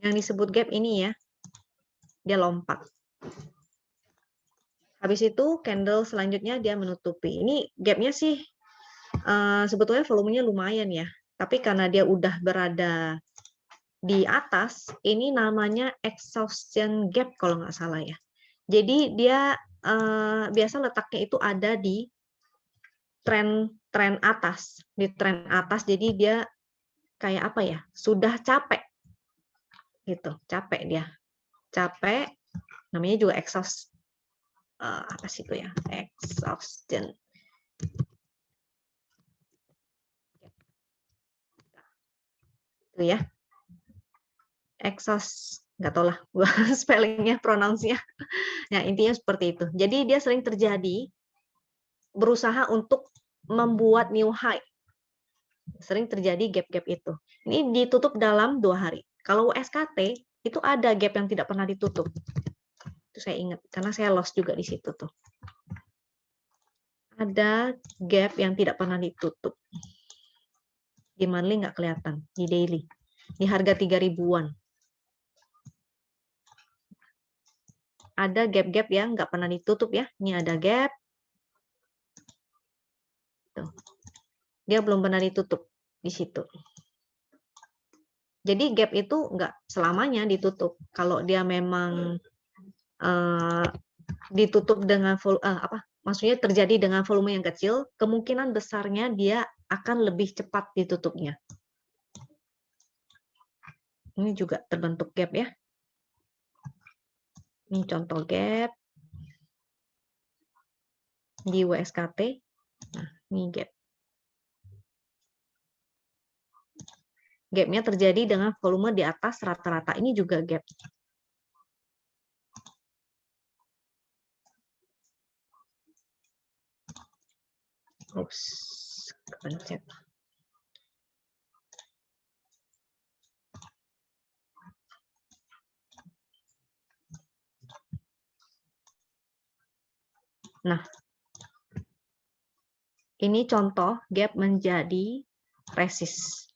[SPEAKER 2] Yang disebut gap ini ya, dia lompat. Habis itu candle selanjutnya dia menutupi. Ini gapnya sih sebetulnya volumenya lumayan ya. Tapi karena dia udah berada di atas, ini namanya exhaustion gap kalau nggak salah ya. Jadi dia biasa letaknya itu ada di tren atas, jadi dia kayak apa ya, sudah capek gitu, capek dia, capek, namanya juga exhaust, apa sih itu ya, exhaustion. Itu ya, exhaust, nggak tahu lah spellingnya, pronounce-nya. Nah, intinya seperti itu. Jadi dia sering terjadi berusaha untuk membuat new high. Sering terjadi gap-gap itu. Ini ditutup dalam 2 hari. Kalau USKT itu ada gap yang tidak pernah ditutup. Itu saya ingat karena saya lost juga di situ tuh. Ada gap yang tidak pernah ditutup. Di monthly nggak kelihatan, di daily. Di harga 3.000-an. Ada gap-gap yang nggak pernah ditutup ya. Ini ada gap. Tuh. Dia belum pernah ditutup di situ. Jadi gap itu nggak selamanya ditutup. Kalau dia memang ditutup dengan maksudnya terjadi dengan volume yang kecil, kemungkinan besarnya dia akan lebih cepat ditutupnya. Ini juga terbentuk gap ya. Ini contoh gap di WSKT. Nah, ini gap. Gapnya terjadi dengan volume di atas rata-rata. Ini juga gap. Ups, kepencet. Nah, ini contoh gap menjadi resist.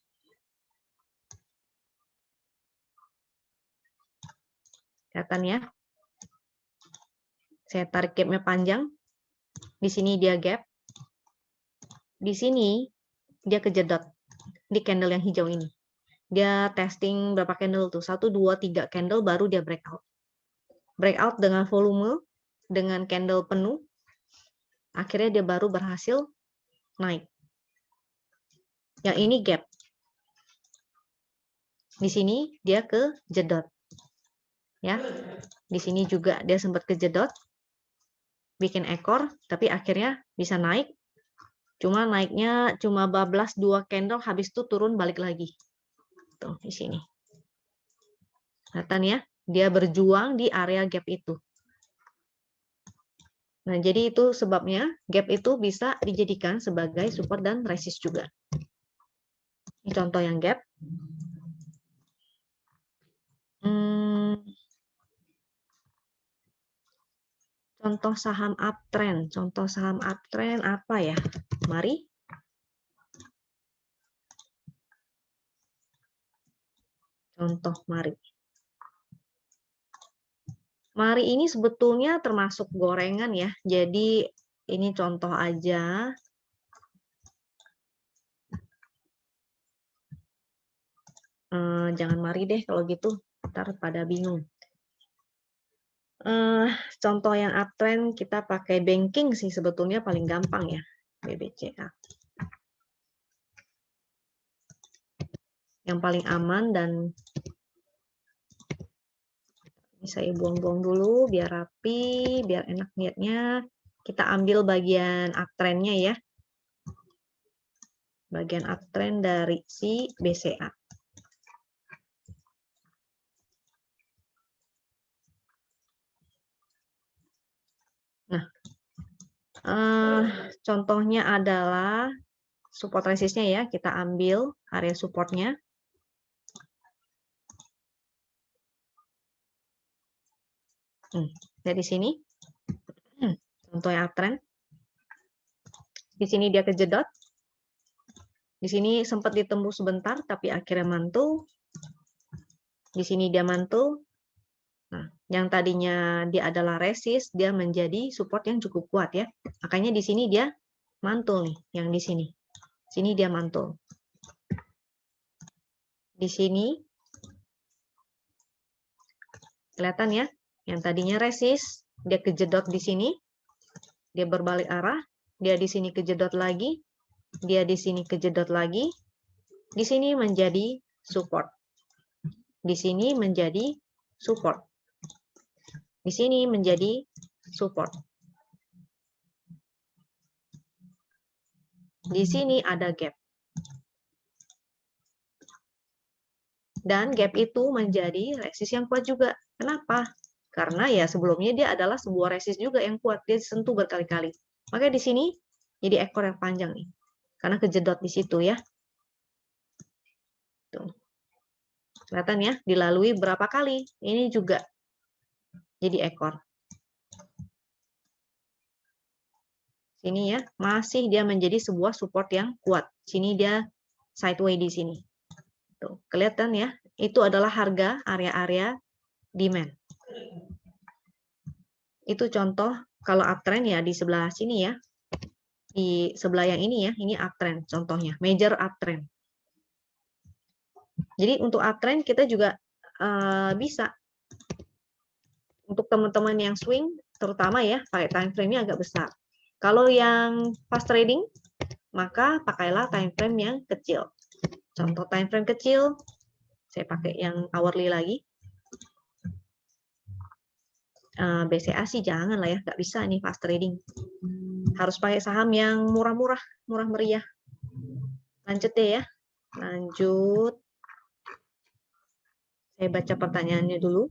[SPEAKER 2] Kelihatan ya? Saya tarik gapnya panjang. Di sini dia gap. Di sini dia kejedot di candle yang hijau ini. Dia testing berapa candle tuh? 1, 2, 3 candle baru dia breakout. Breakout dengan volume, dengan candle penuh. Akhirnya dia baru berhasil naik. Yang ini gap. Di sini dia kejedot. Ya. Di sini juga dia sempat kejedot. Bikin ekor, tapi akhirnya bisa naik. Cuma naiknya cuma bablas 2 candle, habis itu turun balik lagi. Tuh, di sini. Kelihatan ya, dia berjuang di area gap itu. Nah, jadi itu sebabnya gap itu bisa dijadikan sebagai support dan resist juga. Ini contoh yang gap. Contoh saham uptrend. Contoh saham uptrend apa ya? Mari. Contoh mari. Mari ini sebetulnya termasuk gorengan ya. Jadi ini contoh aja. Jangan mari deh kalau gitu. Ntar pada bingung. Contoh yang uptrend kita pakai banking sih sebetulnya paling gampang ya. BBCA. Yang paling aman dan ini saya buang-buang dulu biar rapi, biar enak lihatnya. Kita ambil bagian uptrendnya ya. Bagian uptrend dari si BCA. Nah, contohnya adalah support resistnya ya. Kita ambil area supportnya. Dari sini. Contoh yang uptrend. Di sini dia kejedot. Di sini sempat ditembus sebentar, tapi akhirnya mantul. Di sini dia mantul. Nah, yang tadinya dia adalah resist, dia menjadi support yang cukup kuat ya. Makanya di sini dia mantul nih, yang di sini. Sini dia mantul. Di sini kelihatan ya, yang tadinya resist, dia kejedot di sini, dia berbalik arah, dia di sini kejedot lagi, dia di sini kejedot lagi, di sini menjadi support. Di sini menjadi support. Di sini menjadi support. Di sini ada gap. Dan gap itu menjadi resist yang kuat juga. Kenapa? Karena ya sebelumnya dia adalah sebuah resist juga yang kuat. Dia disentuh berkali-kali. Makanya di sini jadi ekor yang panjang nih. Karena kejedot di situ ya. Tuh. Kelihatan ya, dilalui berapa kali. Ini juga jadi ekor. Sini ya, masih dia menjadi sebuah support yang kuat. Sini dia sideways di sini. Tuh, kelihatan ya, itu adalah harga area-area demand. Itu contoh kalau uptrend ya di sebelah sini ya. Di sebelah yang ini ya, ini uptrend contohnya, major uptrend. Jadi untuk uptrend kita juga bisa. Untuk teman-teman yang swing, terutama ya, pakai time frame-nya agak besar. Kalau yang fast trading, maka pakailah time frame yang kecil. Contoh time frame kecil, saya pakai yang hourly lagi. BCA sih jangan lah ya, nggak bisa nih fast trading. Harus pakai saham yang murah-murah, murah meriah. Lanjut deh ya, lanjut. Saya baca pertanyaannya dulu.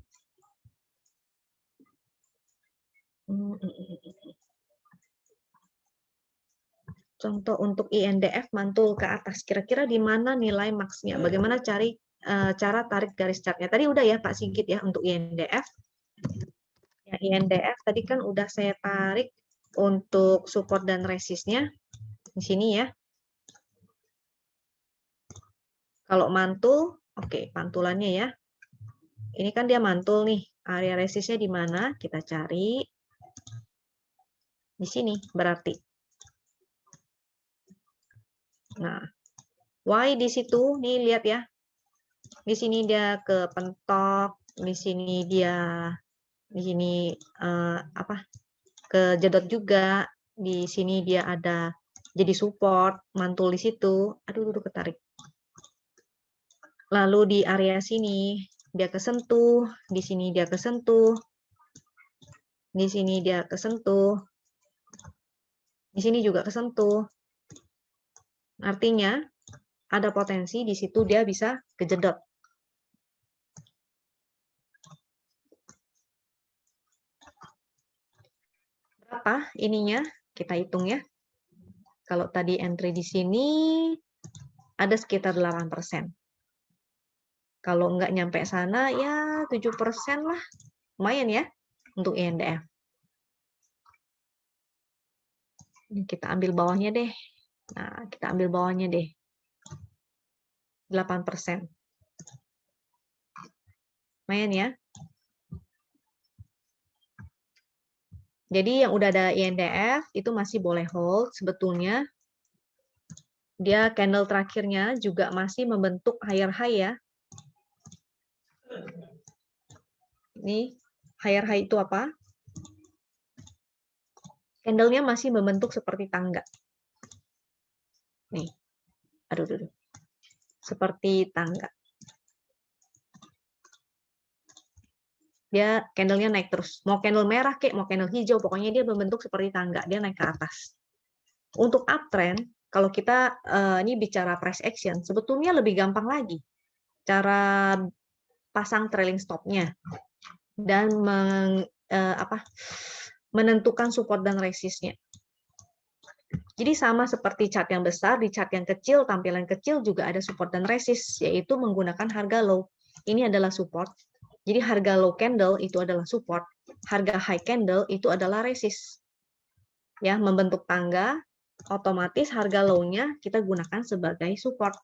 [SPEAKER 2] Contoh untuk INDF mantul ke atas. Kira-kira di mana nilai maksnya? Bagaimana cara tarik garis chartnya? Tadi udah ya Pak Sigit ya untuk INDF. Ya, INDF tadi kan udah saya tarik untuk support dan resistnya di sini ya. Kalau mantul, oke, pantulannya ya. Ini kan dia mantul nih. Area resistnya di mana? Kita cari di sini berarti. Nah, why di situ? Nih lihat ya. Di sini dia kepentok, di sini dia kejedot juga, di sini dia ada jadi support, mantul di situ. Aduh, ketarik. Lalu di area sini dia kesentuh, di sini dia kesentuh, di sini dia kesentuh, di sini juga kesentuh. Artinya ada potensi di situ dia bisa kejedot. Berapa ininya? Kita hitung ya. Kalau tadi entry di sini ada sekitar 8%. Kalau nggak nyampe sana ya 7% lah. Lumayan ya untuk INDF. Ini kita ambil bawahnya deh. Nah, kita ambil bawahnya deh. 8%. Lumayan ya. Jadi yang udah ada INDF itu masih boleh hold. Sebetulnya dia candle terakhirnya juga masih membentuk higher high ya. Ini higher high itu apa? Candlenya masih membentuk seperti tangga. Nih, aduh. Seperti tangga. Dia candlenya naik terus. Mau candle merah kek, mau candle hijau, pokoknya dia membentuk seperti tangga. Dia naik ke atas. Untuk uptrend, kalau kita ini bicara price action, sebetulnya lebih gampang lagi. Cara pasang trailing stop-nya. Dan menentukan support dan resist-nya. Jadi sama seperti chart yang besar, di chart yang kecil, tampilan kecil juga ada support dan resist, yaitu menggunakan harga low. Ini adalah support. Jadi harga low candle itu adalah support, harga high candle itu adalah resist. ya, membentuk tangga, otomatis harga low-nya kita gunakan sebagai support.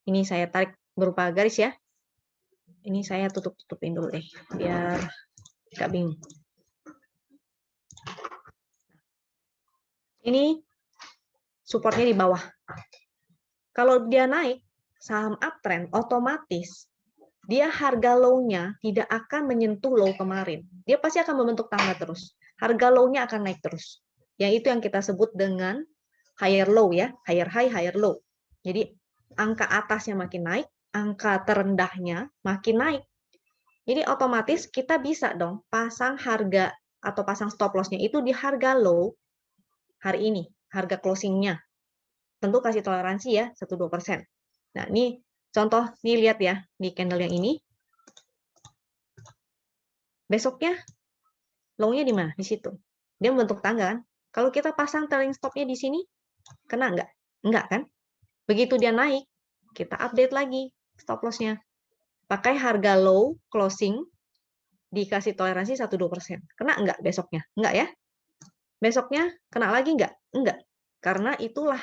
[SPEAKER 2] Ini saya tarik berupa garis ya. Ini saya tutup-tutupin dulu deh, biar nggak bingung. Ini supportnya di bawah. Kalau dia naik, saham uptrend, otomatis dia harga low-nya tidak akan menyentuh low kemarin. Dia pasti akan membentuk tangga terus. Harga low-nya akan naik terus. Yang itu yang kita sebut dengan higher low ya, higher high, higher low. Jadi angka atasnya makin naik, angka terendahnya makin naik. Jadi otomatis kita bisa dong pasang harga atau pasang stop loss-nya itu di harga low hari ini, harga closing-nya. Tentu kasih toleransi ya, 1-2%. Nah, ini contoh, nih lihat ya, di candle yang ini. Besoknya, low-nya di mana? Di situ. Dia membentuk tangga kan? Kalau kita pasang trailing stop-nya di sini, kena nggak? Enggak kan? Begitu dia naik, kita update lagi stop loss-nya. Pakai harga low closing, dikasih toleransi 1-2%. Kena nggak besoknya? Enggak ya? Besoknya kena lagi nggak? Enggak. Karena itulah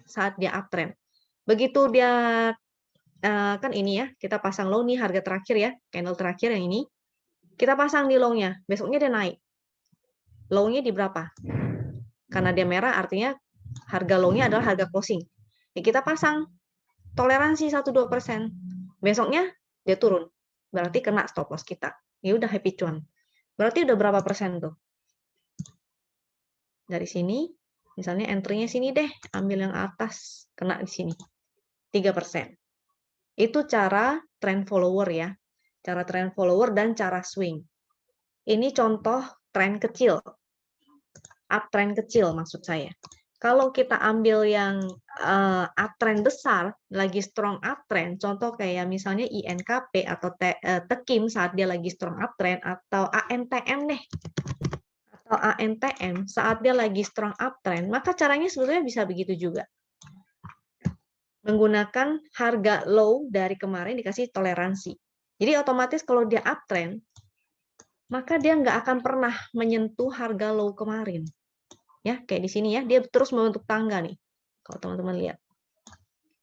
[SPEAKER 2] saat dia uptrend. Begitu dia kan ini ya, kita pasang low nih harga terakhir ya, candle terakhir yang ini. Kita pasang di low-nya, besoknya dia naik. Low-nya di berapa? Karena dia merah artinya harga low-nya adalah harga closing. Ya, kita pasang toleransi 1-2%. Besoknya dia turun. Berarti kena stop loss kita. Ya udah happy cuan. Berarti udah berapa persen tuh? Dari sini, misalnya entry-nya sini deh, ambil yang atas, kena di sini. 3%. Itu cara trend follower ya. Cara trend follower dan cara swing. Ini contoh tren kecil. Uptrend kecil maksud saya. Kalau kita ambil yang uptrend besar, lagi strong uptrend, contoh kayak misalnya INKP atau Tekim saat dia lagi strong uptrend, atau ANTM deh, atau ANTM saat dia lagi strong uptrend, maka caranya sebetulnya bisa begitu juga. Menggunakan harga low dari kemarin dikasih toleransi. Jadi otomatis kalau dia uptrend, maka dia nggak akan pernah menyentuh harga low kemarin. Ya, kayak di sini ya, dia terus membentuk tangga nih. Kalau teman-teman lihat.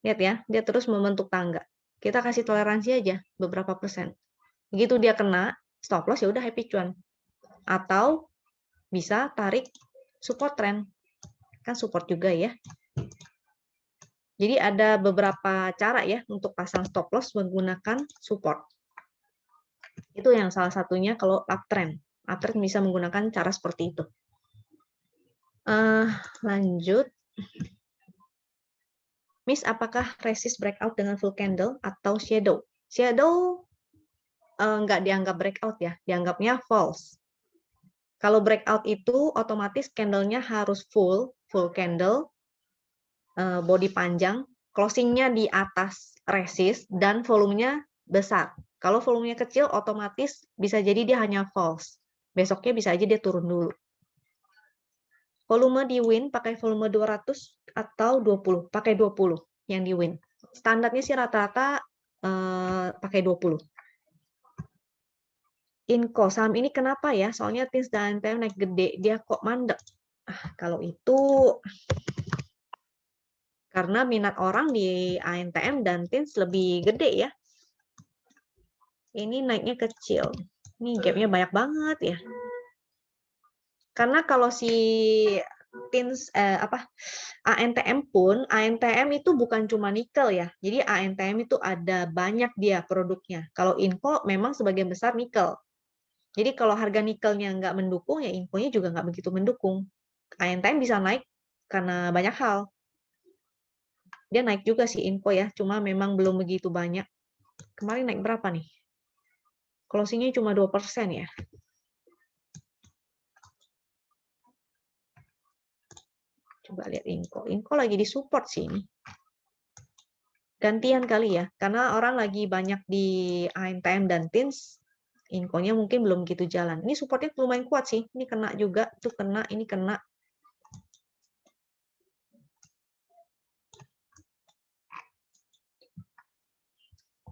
[SPEAKER 2] Lihat ya, dia terus membentuk tangga. Kita kasih toleransi aja beberapa persen. Begitu dia kena stop loss ya udah happy cuan. Atau bisa tarik support trend. Kan support juga ya. Jadi ada beberapa cara ya untuk pasang stop loss menggunakan support. Itu yang salah satunya kalau uptrend. Uptrend bisa menggunakan cara seperti itu. Lanjut. Miss, apakah resist breakout dengan full candle atau shadow? Shadow nggak dianggap breakout ya, dianggapnya false. Kalau breakout itu otomatis candlenya harus full candle, body panjang, closingnya di atas resist, dan volumenya besar. Kalau volumenya kecil, otomatis bisa jadi dia hanya false. Besoknya bisa aja dia turun dulu. Volume di win pakai volume 200 atau 20? Pakai 20 yang di win. Standarnya sih rata-rata pakai 20. Inco, saham ini kenapa ya? Soalnya TINS dan ANTM naik gede, dia kok mandek? Kalau itu karena minat orang di ANTM dan TINS lebih gede ya. Ini naiknya kecil. Ini gapnya banyak banget ya. Karena kalau si TINS ANTM pun, ANTM itu bukan cuma nikel ya. Jadi ANTM itu ada banyak dia produknya. Kalau Inco memang sebagian besar nikel. Jadi kalau harga nikelnya nggak mendukung, ya infonya juga nggak begitu mendukung. ANTM bisa naik karena banyak hal. Dia naik juga sih info ya, cuma memang belum begitu banyak. Kemarin naik berapa nih? Closingnya cuma 2% ya. Coba lihat info. Info lagi di support sih ini. Gantian kali ya, karena orang lagi banyak di ANTM dan TINS. Infonya mungkin belum gitu jalan. Ini supportnya lumayan kuat sih. Ini kena juga, tuh kena, ini kena.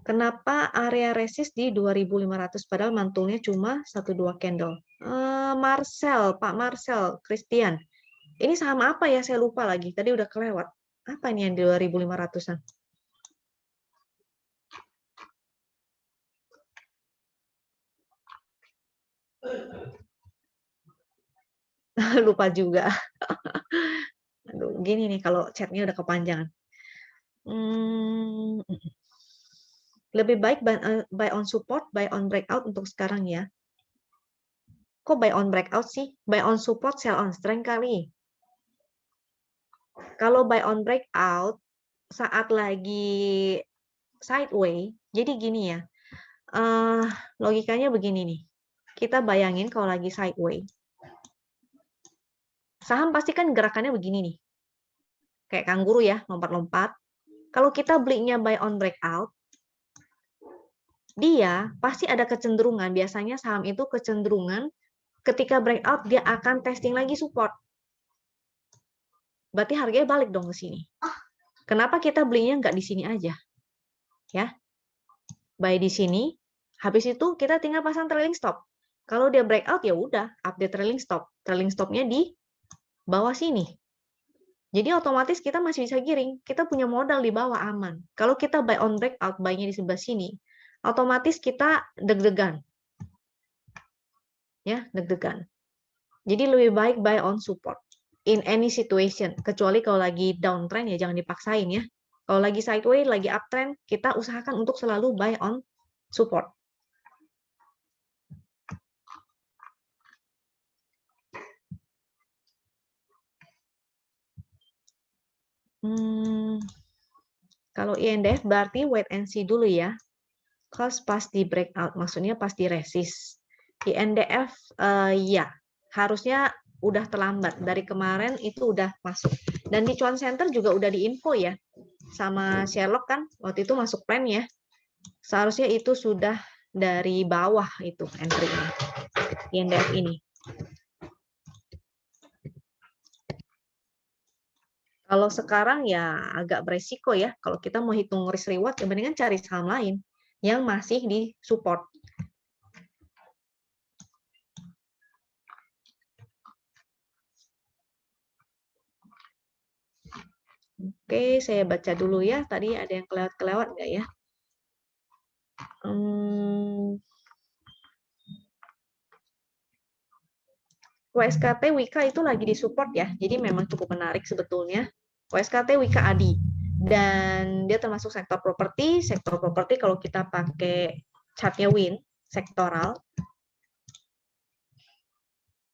[SPEAKER 2] Kenapa area resist di 2.500 padahal mantulnya cuma 1-2 candle? Marcel, Pak Marcel, Christian. Ini saham apa ya? Saya lupa lagi. Tadi udah kelewat. Apa ini yang di 2.500-an? Lupa juga. Aduh, gini nih kalau chatnya udah kepanjangan. Lebih baik buy on support, buy on breakout untuk sekarang ya. Kok buy on breakout sih? Buy on support, sell on strength kali. Kalau buy on breakout, saat lagi sideways, jadi gini ya. Logikanya begini nih. Kita bayangin kalau lagi sideways. Saham pasti kan gerakannya begini nih. Kayak kanguru ya, lompat-lompat. Kalau kita belinya buy on breakout, dia pasti ada kecenderungan. Biasanya saham itu kecenderungan ketika breakout dia akan testing lagi support. Berarti harganya balik dong ke sini. Kenapa kita belinya nggak di sini aja? Ya, buy di sini. Habis itu kita tinggal pasang trailing stop. Kalau dia breakout ya udah update trailing stop. Trailing stopnya di bawah sini. Jadi otomatis kita masih bisa giring. Kita punya modal di bawah aman. Kalau kita buy on breakout, buy-nya di sebelah sini, otomatis kita deg-degan. Ya, deg-degan. Jadi lebih baik buy on support in any situation. Kecuali kalau lagi downtrend ya jangan dipaksain ya. Kalau lagi sideways, lagi uptrend, kita usahakan untuk selalu buy on support. Kalau INDF berarti wait and see dulu ya. Cost pas di breakout, maksudnya pas di resist. INDF ya, harusnya udah terlambat. Dari kemarin itu udah masuk. Dan di Cuan Center juga udah diinfo ya. Sama Sherlock kan, waktu itu masuk plan ya. Seharusnya itu sudah dari bawah itu entry-nya. INDF ini. Kalau sekarang ya agak beresiko ya. Kalau kita mau hitung risk reward, ya mendingan cari saham lain yang masih di support. Oke, saya baca dulu ya. Tadi ada yang kelewat-kelewat nggak ya? WSKT Wika itu lagi di support ya. Jadi memang cukup menarik sebetulnya. WSKT Wika Adi. Dan dia termasuk sektor properti. Sektor properti kalau kita pakai chartnya Win, sektoral.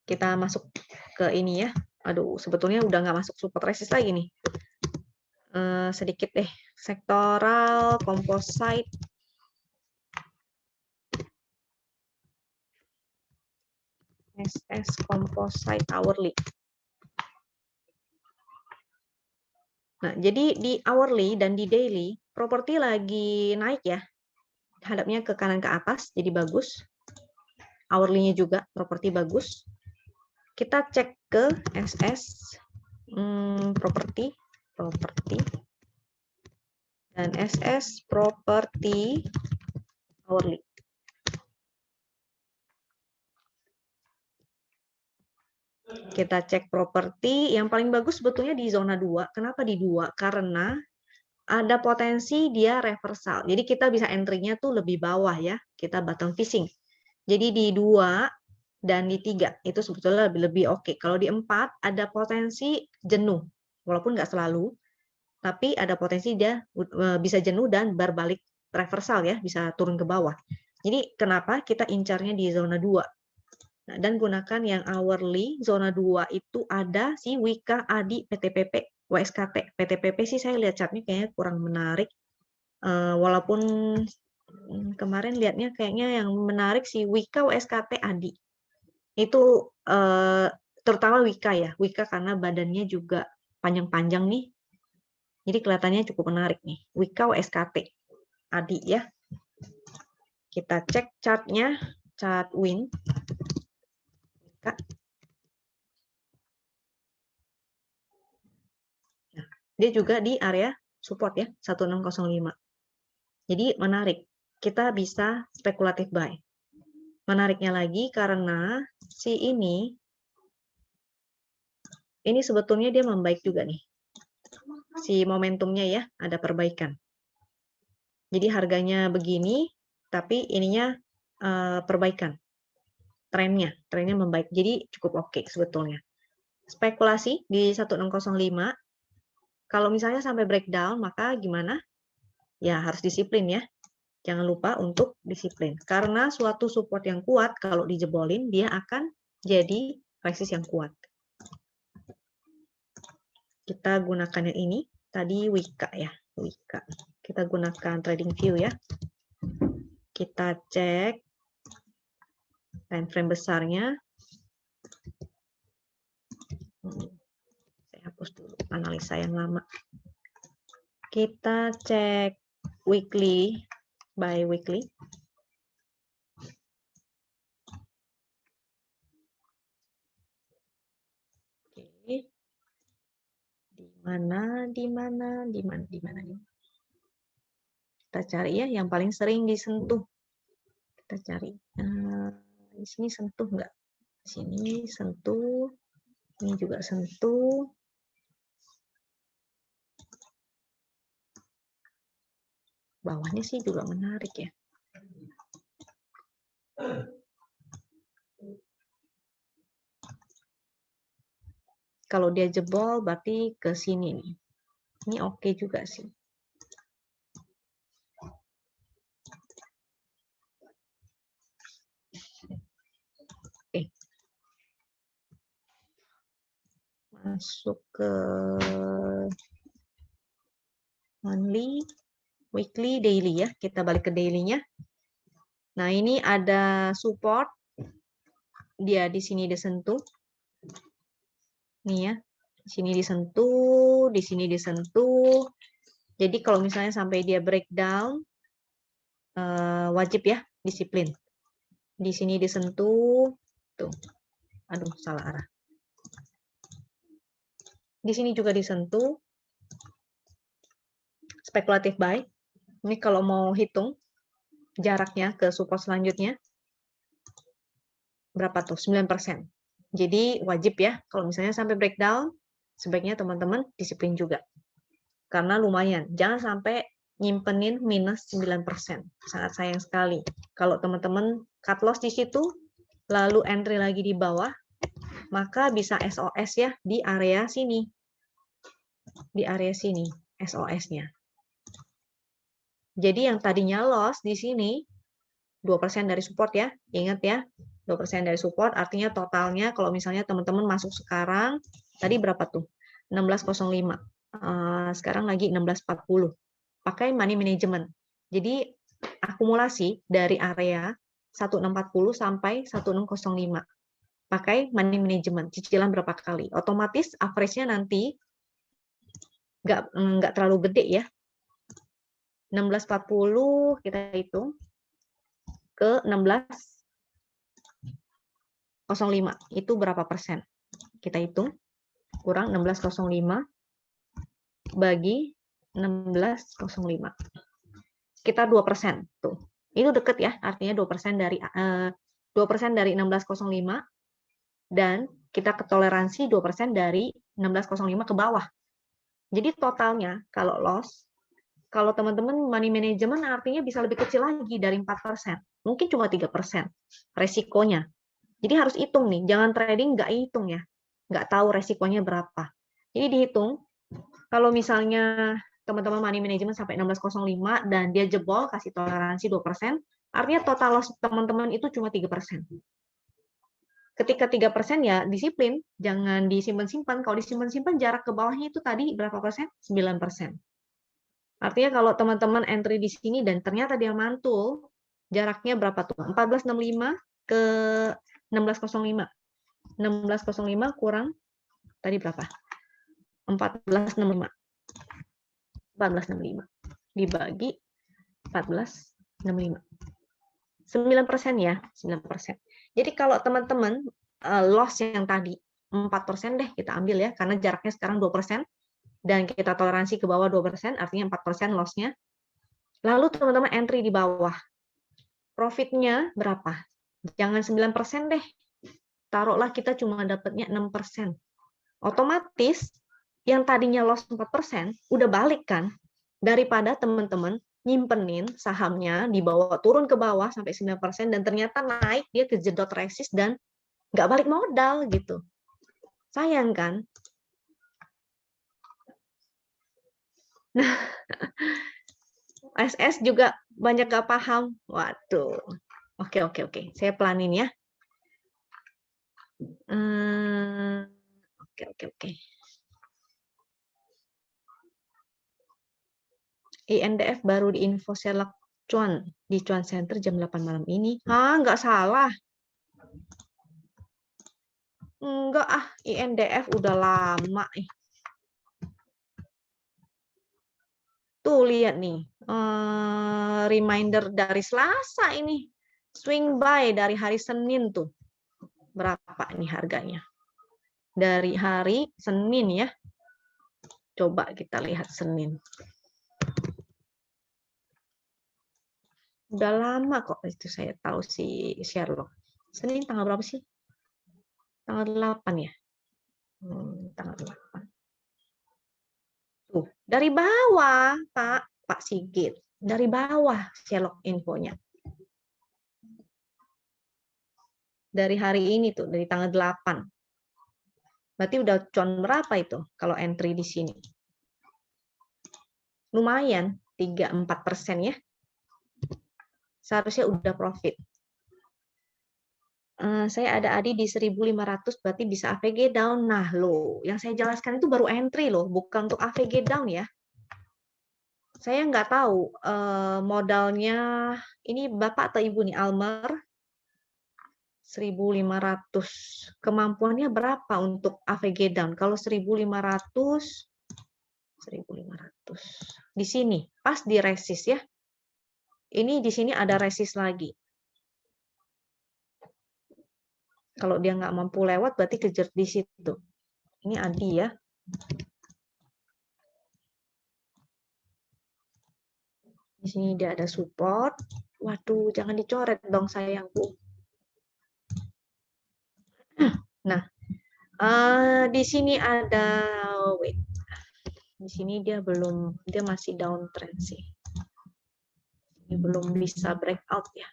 [SPEAKER 2] Kita masuk ke ini ya. Aduh, sebetulnya udah nggak masuk support resist lagi nih. Sedikit deh. Sektoral, composite. SS Composite Hourly. Nah, jadi di hourly dan di daily, properti lagi naik ya. Hadapnya ke kanan ke atas, jadi bagus. Hourly-nya juga properti bagus. Kita cek ke SS properti dan SS properti hourly. Kita cek properti, yang paling bagus sebetulnya di zona 2. Kenapa di 2? Karena ada potensi dia reversal. Jadi kita bisa entry-nya tuh lebih bawah ya. Kita bottom fishing. Jadi di 2 dan di 3 itu sebetulnya lebih oke. Kalau di 4 ada potensi jenuh. Walaupun nggak selalu, tapi ada potensi dia bisa jenuh dan berbalik reversal ya, bisa turun ke bawah. Jadi kenapa kita incarnya di zona 2? Nah, dan gunakan yang hourly, zona 2 itu ada si Wika, Adi, PTPP, WSKT. PTPP sih saya lihat chartnya kayaknya kurang menarik. Walaupun kemarin lihatnya kayaknya yang menarik si Wika, WSKT, Adi. Itu terutama Wika ya. Wika karena badannya juga panjang-panjang nih. Jadi kelihatannya cukup menarik nih. Wika, WSKT, Adi ya. Kita cek chartnya, chart Win. Nah, dia juga di area support ya, 1605. Jadi menarik. Kita bisa spekulatif buy. Menariknya lagi karena si ini sebetulnya dia membaik juga nih. Si momentumnya ya, ada perbaikan. Jadi harganya begini, tapi ininya perbaikan. Trennya membaik. Jadi cukup oke sebetulnya. Spekulasi di 1605, kalau misalnya sampai breakdown, maka gimana? Ya harus disiplin ya. Jangan lupa untuk disiplin. Karena suatu support yang kuat, kalau dijebolin, dia akan jadi resist yang kuat. Kita gunakan yang ini. Tadi Wika ya. Wika. Kita gunakan trading view ya. Kita cek time frame besarnya. Saya hapus dulu analisa yang lama. Kita cek weekly by weekly. Oke. Di mana? Kita cari ya yang paling sering disentuh. Kita cari. Di sini sentuh enggak? Di sini sentuh. Ini juga sentuh. Bawahnya sih juga menarik ya. Kalau dia jebol berarti ke sini nih. Ini oke juga sih. Oke. Masuk ke monthly, weekly, daily ya. Kita balik ke daily-nya. Nah, ini ada support. Dia di sini disentuh. Nih ya. Di sini disentuh, di sini disentuh. Jadi kalau misalnya sampai dia breakdown, wajib ya disiplin. Di sini disentuh. Tuh. Aduh, salah arah. Di sini juga disentuh. Spekulatif buy. Ini kalau mau hitung jaraknya ke support selanjutnya, berapa tuh? 9%. Jadi wajib ya, kalau misalnya sampai breakdown, sebaiknya teman-teman disiplin juga. Karena lumayan, jangan sampai nyimpenin minus 9%. Sangat sayang sekali. Kalau teman-teman cut loss di situ, lalu entry lagi di bawah, maka bisa SOS ya di area sini. Di area sini, SOS-nya. Jadi yang tadinya loss di sini, 2% dari support ya, ingat ya, 2% dari support, artinya totalnya kalau misalnya teman-teman masuk sekarang, tadi berapa tuh? 16.05, sekarang lagi 16.40, pakai money management. Jadi akumulasi dari area 1640 sampai 1605, pakai money management, cicilan berapa kali, otomatis average-nya nanti nggak terlalu gede ya, 1640 kita hitung, ke 16.05 itu berapa persen? Kita hitung kurang 16.05 bagi 16.05. Sekitar 2%. Tuh. Itu deket ya, artinya 2% dari 2% dari 16.05 dan kita ketoleransi 2% dari 16.05 ke bawah. Jadi totalnya kalau loss, kalau teman-teman money management artinya bisa lebih kecil lagi dari 4%. Mungkin cuma 3% resikonya. Jadi harus hitung nih, jangan trading nggak hitung ya, nggak tahu resikonya berapa. Jadi dihitung, kalau misalnya teman-teman money management sampai 16.05 dan dia jebol, kasih toleransi 2%, artinya total loss teman-teman itu cuma 3%. Ketika 3% ya disiplin, jangan disimpan-simpan. Kalau disimpan-simpan jarak ke bawahnya itu tadi berapa persen? 9%. Artinya kalau teman-teman entry di sini dan ternyata dia mantul, jaraknya berapa tuh? 14.65 ke 16.05. 16.05 kurang tadi berapa? 14.65. 14.65 dibagi 14.65. 9% ya, 9%. Jadi kalau teman-teman loss yang tadi 4% deh kita ambil ya, karena jaraknya sekarang 2% dan kita toleransi ke bawah 2%, artinya 4% loss-nya. Lalu teman-teman entry di bawah. Profitnya berapa? Jangan 9% deh. Taruhlah kita cuma dapatnya 6%. Otomatis yang tadinya loss 4% udah balik kan? Daripada teman-teman nyimpenin sahamnya dibawa turun ke bawah sampai 9% dan ternyata naik dia kejedot resist dan nggak balik modal gitu. Sayang kan? Nah, SS juga banyak gak paham. Waduh. Oke. Saya pelanin ya. Oke. INDF baru di info selak cuan di Cuan Center jam 8 malam ini. Nggak salah. Enggak INDF udah lama. Tuh lihat nih. Reminder dari Selasa ini. Swing buy dari hari Senin tuh. Berapa nih harganya? Dari hari Senin ya. Coba kita lihat Senin. Udah lama kok itu saya tahu si Sherlock. Senin tanggal berapa sih? Tanggal 8 ya? Tanggal 8. Tuh, dari bawah, Pak Sigit. Dari bawah Sherlock infonya. Dari hari ini tuh, dari tanggal 8. Berarti udah cuan berapa itu kalau entry di sini? Lumayan, 3-4% ya. Seharusnya udah profit. Saya ada Adi di 1.500, berarti bisa AVG down. Nah, loh, yang saya jelaskan itu baru entry loh, bukan untuk AVG down ya. Saya nggak tahu modalnya, ini Bapak atau Ibu nih, Almer, 1.500. Kemampuannya berapa untuk AVG down? Kalau 1.500, di sini, pas di resist ya. Ini di sini ada resist lagi. Kalau dia nggak mampu lewat, berarti kejar di situ. Ini Adi ya. Di sini dia ada support. Waduh, jangan dicoret dong sayangku. Nah, di sini ada, wait. Di sini dia masih downtrend sih. Ini belum bisa breakout ya.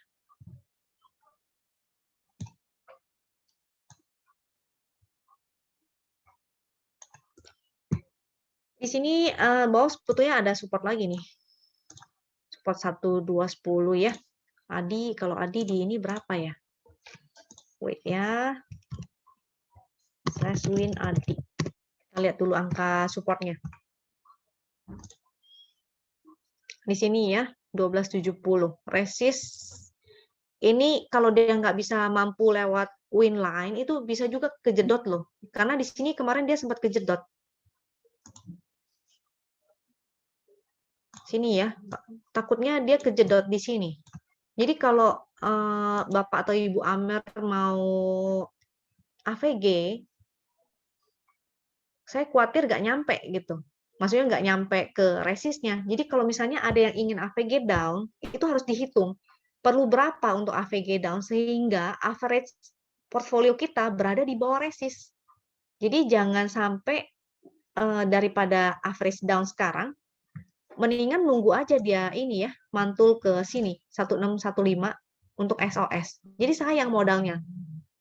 [SPEAKER 2] Di sini bawah sebetulnya ada support lagi nih. Support 1.210 ya. Adi, kalau Adi di ini berapa ya? Wait ya. /win Adi. Kita lihat dulu angka supportnya. Di sini ya, 1270. Resist. Ini kalau dia nggak bisa mampu lewat win line, itu bisa juga kejedot loh. Karena di sini kemarin dia sempat kejedot. Sini ya, takutnya dia kejedot di sini. Jadi kalau Bapak atau Ibu Amer mau AVG, saya khawatir nggak nyampe gitu. Maksudnya nggak nyampe ke resistnya. Jadi kalau misalnya ada yang ingin AVG down, itu harus dihitung. Perlu berapa untuk AVG down sehingga average portfolio kita berada di bawah resist. Jadi jangan sampai daripada average down sekarang, mendingan nunggu aja dia ini ya, mantul ke sini 1615 untuk SOS. Jadi sayang modalnya.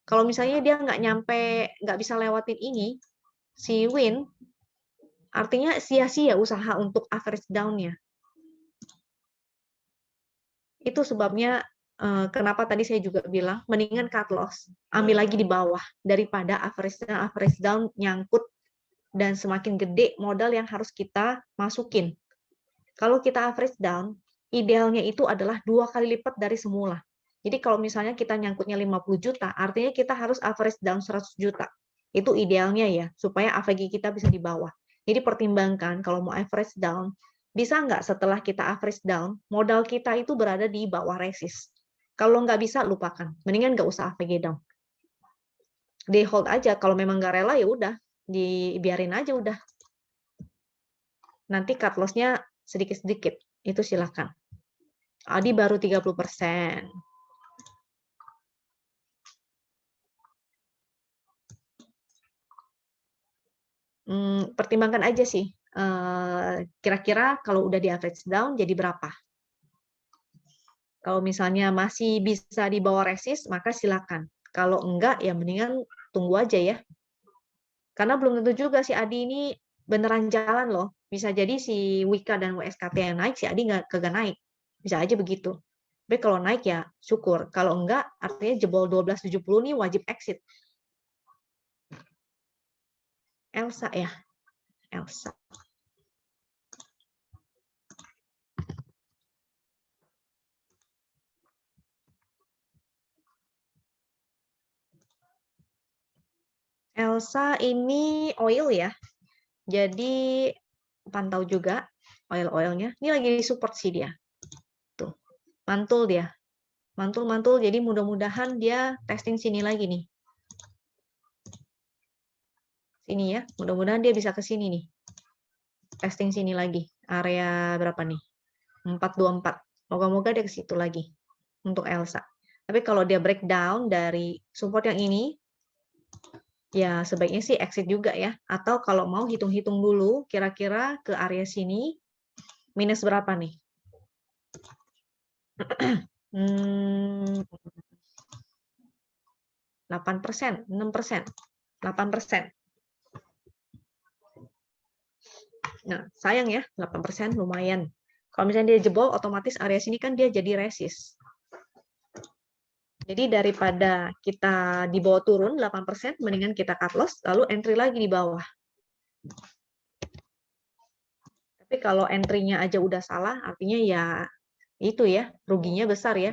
[SPEAKER 2] Kalau misalnya dia nggak bisa lewatin ini, si win, artinya sia-sia usaha untuk average down-nya. Itu sebabnya kenapa tadi saya juga bilang mendingan cut loss, ambil lagi di bawah daripada average down nyangkut dan semakin gede modal yang harus kita masukin. Kalau kita average down, idealnya itu adalah 2 kali lipat dari semula. Jadi kalau misalnya kita nyangkutnya 50 juta, artinya kita harus average down 100 juta. Itu idealnya ya, supaya AVG kita bisa di bawah. Jadi pertimbangkan kalau mau average down, bisa nggak setelah kita average down, modal kita itu berada di bawah resist. Kalau nggak bisa, lupakan. Mendingan nggak usah AVG down. Di hold aja, kalau memang nggak rela ya udah, dibiarin aja udah. Nanti cut loss-nya sedikit-sedikit, itu silakan. Adi baru 30%. pertimbangkan aja sih, kira-kira kalau udah di average down jadi berapa. Kalau misalnya masih bisa di bawah resist, maka silakan. Kalau enggak, ya mendingan tunggu aja ya. Karena belum tentu juga si Adi ini beneran jalan loh. Bisa jadi si Wika dan WSKT yang naik, si Adi kagak naik. Bisa aja begitu. Tapi kalau naik ya syukur. Kalau enggak, artinya jebol 1270 nih wajib exit. Elsa ya, Elsa. Elsa ini oil ya. Jadi pantau juga oil-oilnya. Ini lagi support sih dia. Tuh, mantul dia. Mantul-mantul, jadi mudah-mudahan dia testing sini lagi nih. Sini ya, mudah-mudahan dia bisa ke sini nih. Testing sini lagi. Area berapa nih? 424. Moga-moga dia ke situ lagi untuk Elsa. Tapi kalau dia breakdown dari support yang ini, ya sebaiknya sih exit juga ya. Atau kalau mau hitung-hitung dulu, kira-kira ke area sini, minus berapa nih? 8%, 6%, 8%. Nah, sayang ya, 8% lumayan. Kalau misalnya dia jebol, otomatis area sini kan dia jadi resist. Jadi daripada kita di bawah turun 8%, mendingan kita cut loss, lalu entry lagi di bawah. Tapi kalau entry-nya aja udah salah, artinya ya itu ya, ruginya besar ya.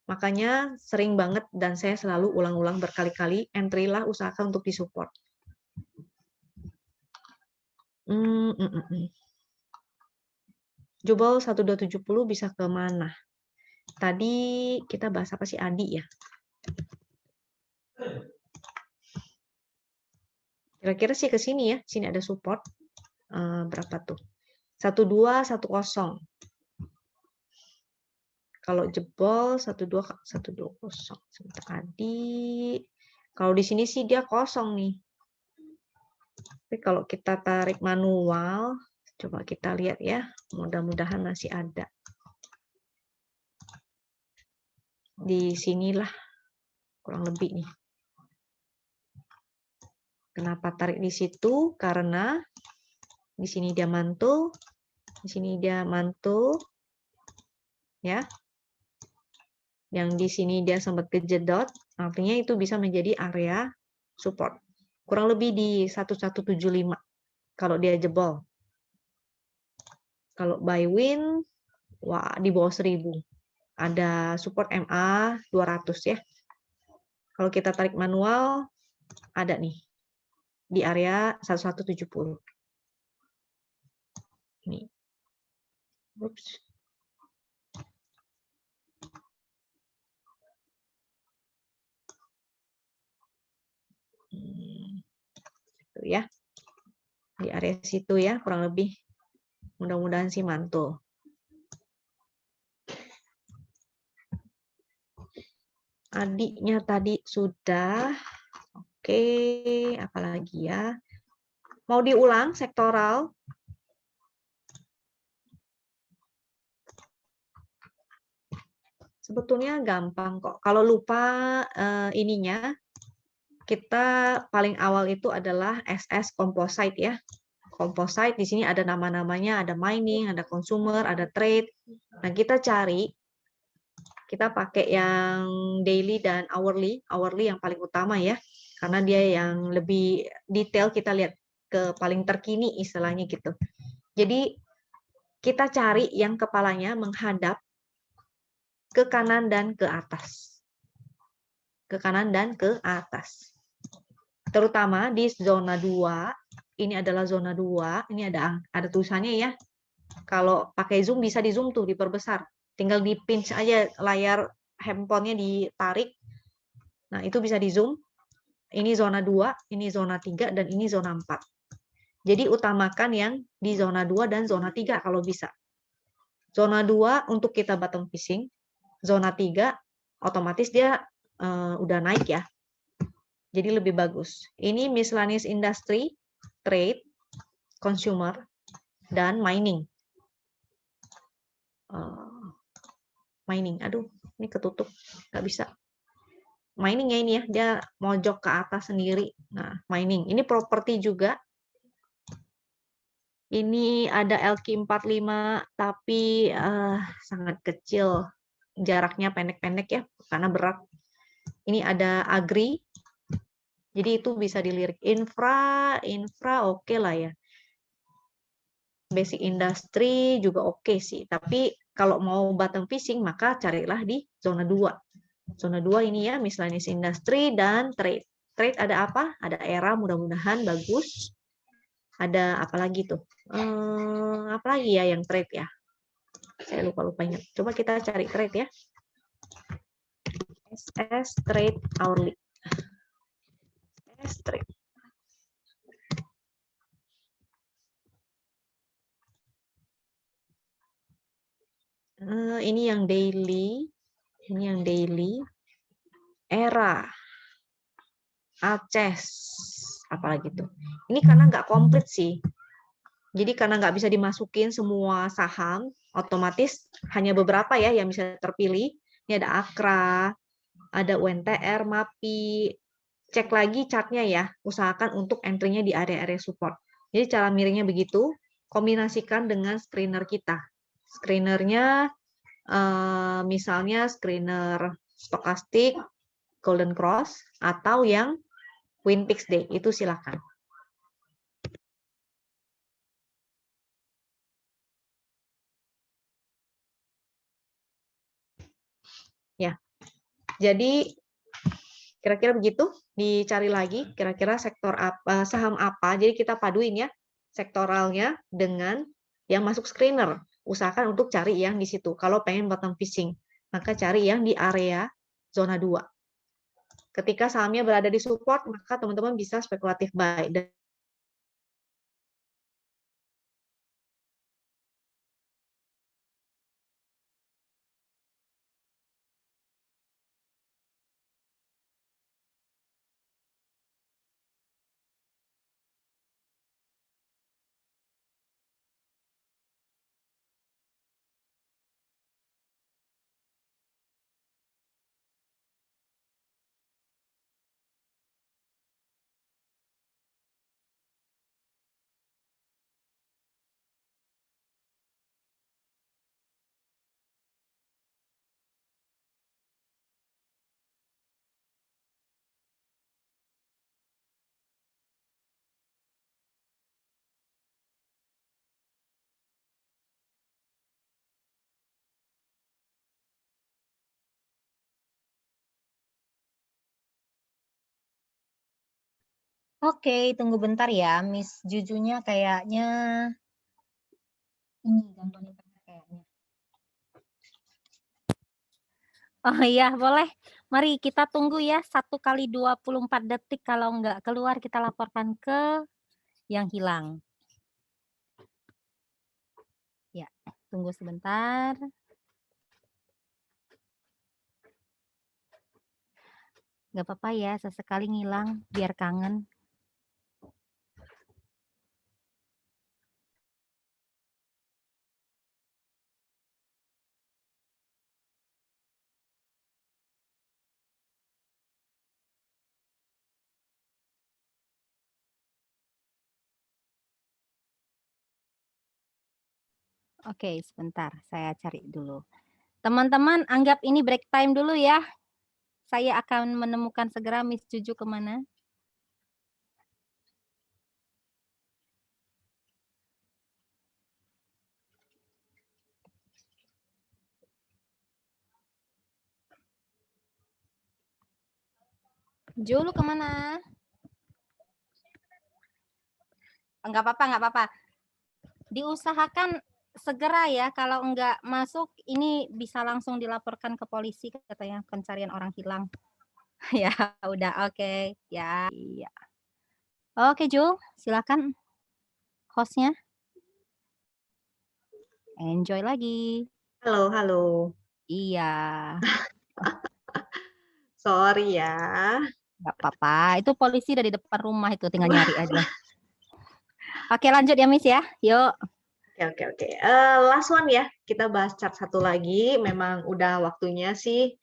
[SPEAKER 2] Makanya sering banget dan saya selalu ulang-ulang berkali-kali, entry lah usahakan untuk disupport. Jebol 1270 bisa ke mana? Tadi kita bahas apa sih, Adi ya? Kira-kira sih ke sini ya. Sini ada support. Berapa tuh? 1210. Kalau jebol 1210. Sebentar, Adi. Kalau di sini sih dia kosong nih. Tapi kalau kita tarik manual, coba kita lihat ya. Mudah-mudahan masih ada. Di sinilah kurang lebih nih. Kenapa tarik di situ? Karena di sini dia mantul, di sini dia mantul, ya. Yang di sini dia sempat kejedot, artinya itu bisa menjadi area support. Kurang lebih di 1175 kalau dia jebol. Kalau buy win, wah di bawah 1000. Ada support MA 200 ya. Kalau kita tarik manual, ada nih di area 1170. Ini. Oops. Itu ya. Di area situ ya, kurang lebih. Mudah-mudahan sih mantul. Adiknya tadi sudah. Oke, apalagi ya? Mau diulang sektoral? Sebetulnya gampang kok. Kalau lupa ininya, kita paling awal itu adalah SS Composite ya. Composite di sini ada nama-namanya, ada mining, ada consumer, ada trade. Nah, kita cari, kita pakai yang daily dan hourly. Hourly yang paling utama ya, karena dia yang lebih detail, kita lihat ke paling terkini istilahnya gitu. Jadi kita cari yang kepalanya menghadap ke kanan dan ke atas. Ke kanan dan ke atas. Terutama di zona 2, ini adalah zona 2, ini ada tulisannya ya. Kalau pakai zoom bisa di zoom tuh, diperbesar. Tinggal di pinch aja layar handphonenya ditarik. Nah, itu bisa di zoom. Ini zona 2, ini zona 3, dan ini zona 4. Jadi utamakan yang di zona 2 dan zona 3 kalau bisa. Zona 2 untuk kita bottom fishing, zona 3 otomatis dia udah naik ya. Jadi lebih bagus. Ini miscellaneous industry, trade, consumer, dan mining. Mining, aduh, ini ketutup, nggak bisa. Mining ya ini ya, dia mojok ke atas sendiri. Nah, mining. Ini properti juga. Ini ada LQ45, tapi sangat kecil. Jaraknya pendek-pendek ya, karena berat. Ini ada agri. Jadi itu bisa dilirik. Infra oke lah ya. Basic industry juga oke sih. Tapi kalau mau bottom fishing, maka carilah di zona 2. Zona 2 ini ya, miscellaneous industry dan trade. Trade ada apa? Ada era, mudah-mudahan bagus. Ada apa lagi tuh? Apa lagi ya yang trade ya? Saya lupa ingat. Coba kita cari trade ya. SS trade hourly. SS trade. Ini yang daily. Ini yang daily. Era. Aces, apalagi tuh. Ini karena nggak komplit sih. Jadi karena nggak bisa dimasukin semua saham, otomatis hanya beberapa ya yang bisa terpilih. Ini ada Akra, ada UNTR, MAPI. Cek lagi chartnya ya, usahakan untuk entry-nya di area-area support. Jadi cara miringnya begitu, kombinasikan dengan screener kita. Screenernya misalnya screener stokastik, Golden Cross, atau yang WinPix Day, itu silakan. Ya, jadi kira-kira begitu, dicari lagi kira-kira sektor apa, saham apa, jadi kita paduin ya sektoralnya dengan yang masuk screener. Usahakan untuk cari yang di situ. Kalau pengen bottom fishing, maka cari yang di area zona 2. Ketika sahamnya berada di support, maka teman-teman bisa spekulatif buy.
[SPEAKER 1] Oke, tunggu bentar ya. Miss Jujunya kayaknya ini gangguan internet kayaknya. Oh iya, boleh. Mari kita tunggu ya 1 kali 24 detik. Kalau nggak keluar, kita laporkan ke yang hilang. Ya, tunggu sebentar. Nggak apa-apa ya, sesekali ngilang, biar kangen. Oke, sebentar, saya cari dulu. Teman-teman, anggap ini break time dulu ya. Saya akan menemukan segera Miss Juju kemana. Julu kemana? Enggak apa-apa, enggak apa-apa. Diusahakan segera ya, kalau enggak masuk ini bisa langsung dilaporkan ke polisi katanya pencarian orang hilang. Ya udah, oke. Ya, iya. Oke Jul, silakan hostnya. Enjoy lagi.
[SPEAKER 2] Halo, halo.
[SPEAKER 1] Iya.
[SPEAKER 2] Sorry ya.
[SPEAKER 1] Enggak apa-apa, itu polisi dari depan rumah itu, tinggal nyari aja. Oke, lanjut ya, Miss ya. Yuk.
[SPEAKER 2] Oke. Last one ya. Kita bahas chart satu lagi. Memang udah waktunya sih.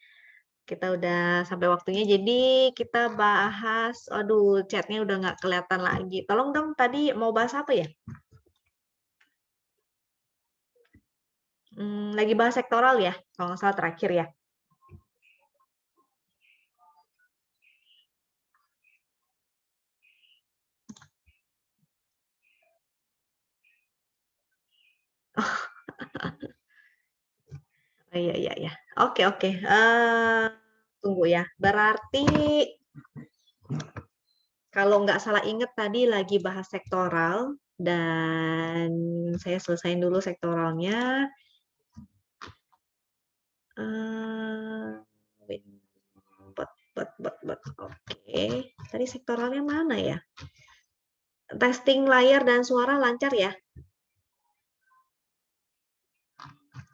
[SPEAKER 2] Kita udah sampai waktunya. Jadi kita bahas. Aduh, chatnya udah nggak kelihatan lagi. Tolong dong, tadi mau bahas apa ya? Lagi bahas sektoral ya. Kalau nggak salah terakhir ya. Oh, iya. Oke. Tunggu ya. Berarti kalau nggak salah ingat tadi lagi bahas sektoral dan saya selesaiin dulu sektoralnya. Oke. Tadi sektoralnya mana ya? Testing layar dan suara lancar ya?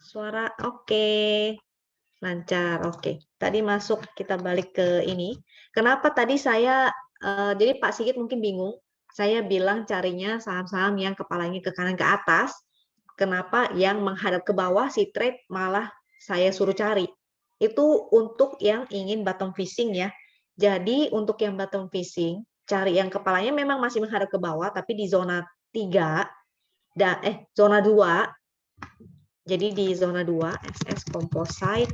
[SPEAKER 2] Suara oke. Lancar, oke. Tadi masuk, kita balik ke ini. Kenapa tadi jadi Pak Sigit mungkin bingung, saya bilang carinya saham-saham yang kepalanya ke kanan ke atas, kenapa yang menghadap ke bawah si trade malah saya suruh cari. Itu untuk yang ingin bottom fishing ya. Jadi untuk yang bottom fishing, cari yang kepalanya memang masih menghadap ke bawah, tapi di zona 3, zona 2, jadi di zona 2, SS Composite,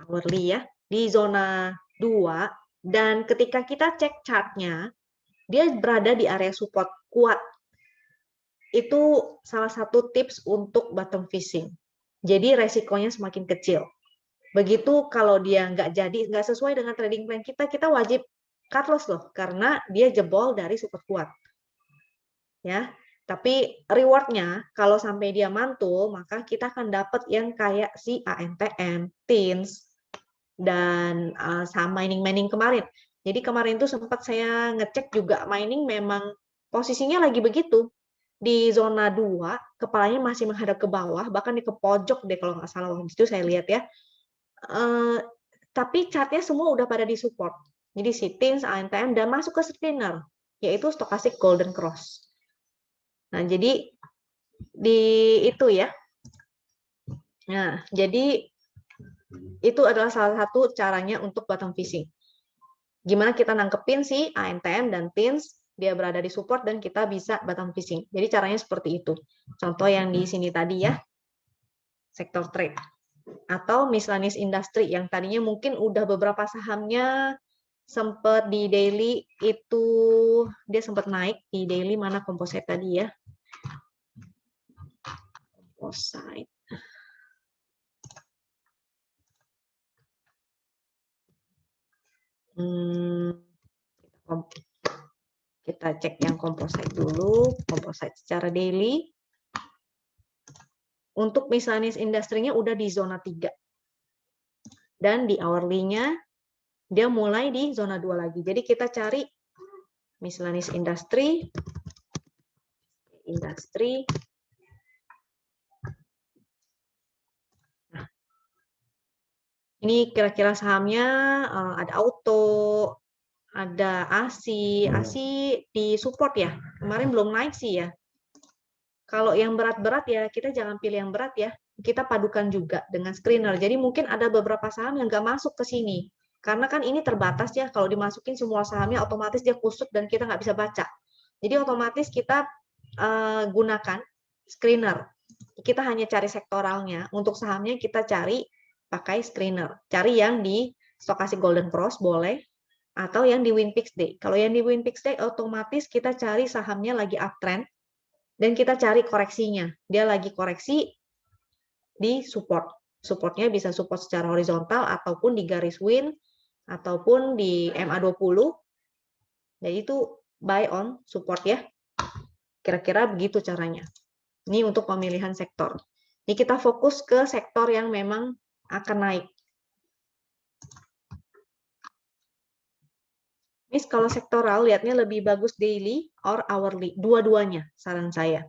[SPEAKER 2] hourly ya, di zona 2, dan ketika kita cek chartnya, dia berada di area support kuat. Itu salah satu tips untuk bottom fishing. Jadi resikonya semakin kecil. Begitu kalau dia nggak sesuai dengan trading plan kita wajib cut loss loh, karena dia jebol dari support kuat. Ya, tapi rewardnya kalau sampai dia mantul, maka kita akan dapat yang kayak si ANTM, TINS, dan saham mining kemarin. Jadi kemarin itu sempat saya ngecek juga mining memang posisinya lagi begitu. Di zona 2, kepalanya masih menghadap ke bawah, bahkan di ke pojok deh kalau nggak salah waktu itu saya lihat ya. Tapi chartnya semua udah pada di support. Jadi si TINS, ANTM, dan masuk ke screener, yaitu Stochastic Golden Cross. Nah, jadi di itu ya. Nah, jadi itu adalah salah satu caranya untuk bottom fishing. Gimana kita nangkepin si ANTM dan TINS, dia berada di support dan kita bisa bottom fishing. Jadi caranya seperti itu. Contoh yang di sini tadi ya, sektor trade. Atau miscellaneous industry yang tadinya mungkin udah beberapa sahamnya sempat di daily itu dia sempat naik di daily, mana composite tadi ya. Composite. Kita cek yang composite dulu, composite secara daily. Untuk miscellaneous industry-nya udah di zona 3. Dan di hourly-nya dia mulai di zona 2 lagi. Jadi kita cari miscellaneous industry. Nah, ini kira-kira sahamnya ada auto, ada ASI di support ya. Kemarin belum naik sih ya. Kalau yang berat-berat ya kita jangan pilih yang berat ya. Kita padukan juga dengan screener. Jadi mungkin ada beberapa saham yang nggak masuk ke sini. Karena kan ini terbatas ya, kalau dimasukin semua sahamnya otomatis dia kusut dan kita nggak bisa baca. Jadi otomatis kita gunakan screener. Kita hanya cari sektoralnya. Untuk sahamnya kita cari pakai screener. Cari yang di Stochastic Golden Cross boleh, atau yang di WinPix Day. Kalau yang di WinPix Day otomatis kita cari sahamnya lagi uptrend dan kita cari koreksinya. Dia lagi koreksi di support. Supportnya bisa support secara horizontal ataupun di garis win ataupun di MA20. Jadi itu buy on support ya. Kira-kira begitu caranya. Ini untuk pemilihan sektor. Jadi kita fokus ke sektor yang memang akan naik. Miss, kalau sektoral lihatnya lebih bagus daily or hourly, dua-duanya saran saya.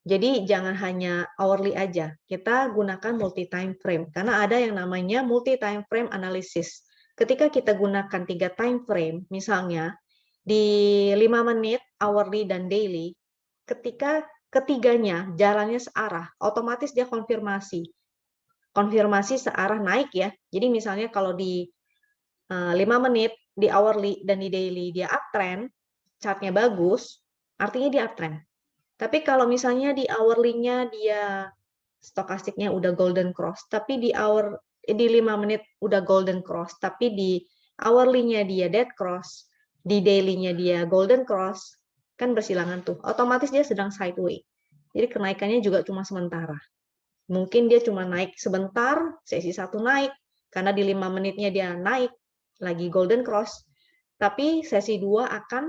[SPEAKER 2] Jadi jangan hanya hourly aja, kita gunakan multi time frame karena ada yang namanya multi time frame analysis. Ketika kita gunakan 3 time frame, misalnya di 5 menit hourly dan daily, ketika ketiganya jalannya searah, otomatis dia konfirmasi searah naik ya. Jadi misalnya kalau di 5 menit, di hourly dan di daily dia uptrend, chartnya bagus, artinya dia uptrend. Tapi kalau misalnya di hourly-nya dia stokastiknya udah golden cross, tapi di 5 menit udah golden cross, tapi di hourly-nya dia dead cross, di daily-nya dia golden cross, kan bersilangan tuh. Otomatis dia sedang sideways. Jadi kenaikannya juga cuma sementara. Mungkin dia cuma naik sebentar, sesi 1 naik, karena di 5 menitnya dia naik, lagi golden cross, tapi sesi 2 akan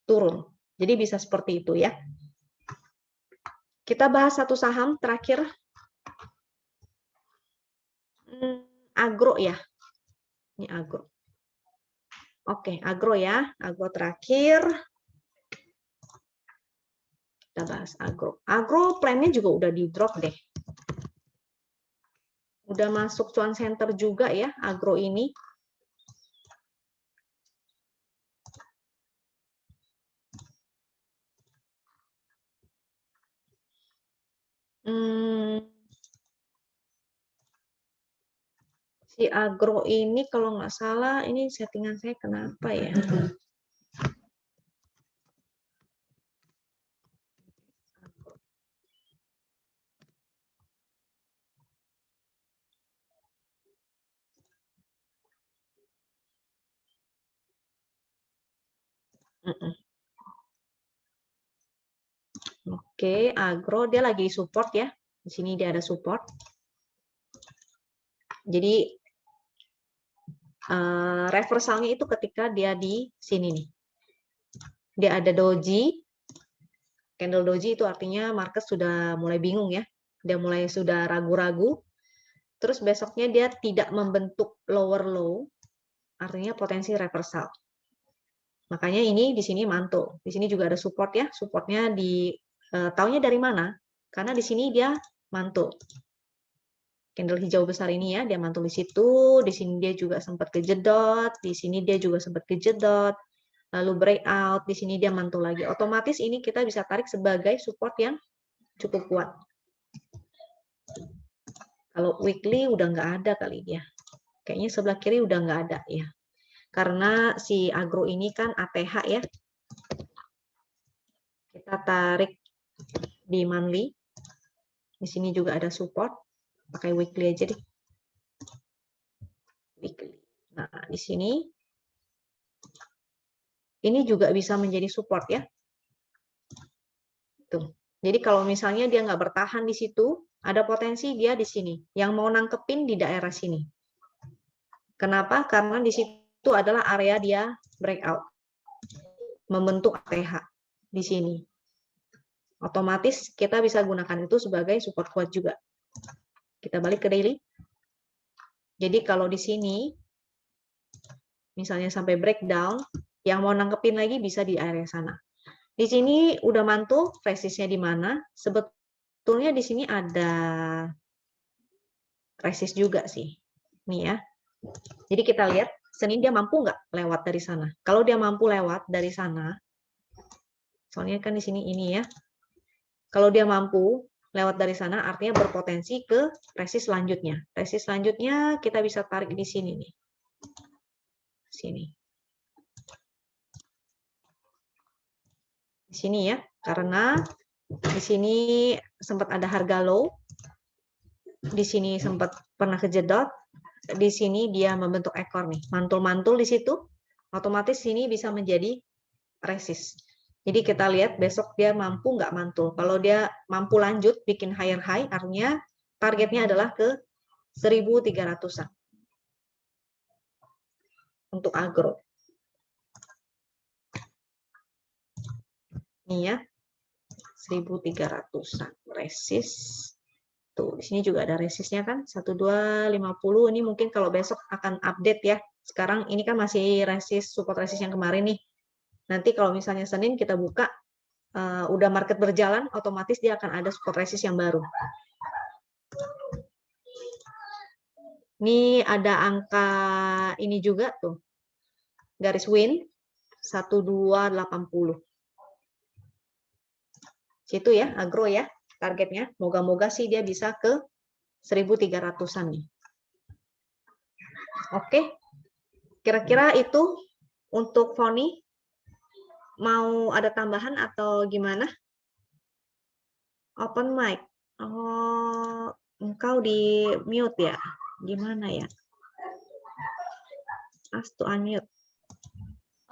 [SPEAKER 2] turun. Jadi bisa seperti itu ya. Kita bahas satu saham terakhir. Agro ya. Ini agro. Oke, agro ya. Agro terakhir. Kita bahas agro. Agro plan-nya juga udah di drop deh. Udah masuk cuan center juga ya, agro ini. Si agro ini kalau nggak salah, ini settingan saya kenapa ya? Oke, agro dia lagi support ya. Di sini dia ada support. Jadi reversalnya itu ketika dia di sini nih. Dia ada doji. Candle doji itu artinya market sudah mulai bingung ya. Dia mulai sudah ragu-ragu. Terus besoknya dia tidak membentuk lower low. Artinya potensi reversal. Makanya ini di sini mantul. Di sini juga ada support ya. Supportnya taunya dari mana? Karena di sini dia mantul. Candle hijau besar ini ya, dia mantul di situ. Di sini dia juga sempat kejedot. Di sini dia juga sempat kejedot. Lalu breakout. Di sini dia mantul lagi. Otomatis ini kita bisa tarik sebagai support yang cukup kuat. Kalau weekly udah nggak ada kali dia. Kayaknya sebelah kiri udah nggak ada ya. Karena si agro ini kan ATH ya. Kita tarik di monthly. Di sini juga ada support. Pakai weekly aja deh. Weekly. Nah, di sini ini juga bisa menjadi support ya. Tuh. Jadi kalau misalnya dia nggak bertahan di situ, ada potensi dia di sini. Yang mau nangkepin di daerah sini. Kenapa? Karena di situ adalah area dia breakout. Membentuk ATH di sini. Otomatis kita bisa gunakan itu sebagai support kuat juga. Kita balik ke daily. Jadi kalau di sini, misalnya sampai breakdown, yang mau nangkepin lagi bisa di area sana. Di sini udah mantul, resistnya di mana? Sebetulnya di sini ada resist juga sih. Nih ya. Jadi kita lihat, Senin dia mampu nggak lewat dari sana? Kalau dia mampu lewat dari sana, soalnya kan di sini ini ya. Kalau dia mampu lewat dari sana, artinya berpotensi ke resist selanjutnya. Resist selanjutnya kita bisa tarik di sini nih. Sini. Di sini ya, karena di sini sempat ada harga low, di sini sempat pernah kejedot, di sini dia membentuk ekor nih, mantul-mantul di situ, otomatis sini bisa menjadi resist. Jadi kita lihat besok dia mampu nggak mantul. Kalau dia mampu lanjut bikin higher high, artinya targetnya adalah ke 1.300-an untuk agro. Ini ya, 1.300-an resist. Tuh, di sini juga ada resistnya kan, 1250. Ini mungkin kalau besok akan update ya. Sekarang ini kan masih resist, support resist yang kemarin nih. Nanti kalau misalnya Senin kita buka, udah market berjalan, otomatis dia akan ada support resist yang baru. Ini ada angka ini juga tuh, garis win 1280. Situ ya, agro ya, targetnya. Moga-moga sih dia bisa ke 1.300-an nih. Oke, kira-kira itu untuk Foni. Mau ada tambahan atau gimana? Open mic. Oh, engkau di mute ya? Gimana ya? Ask to unmute.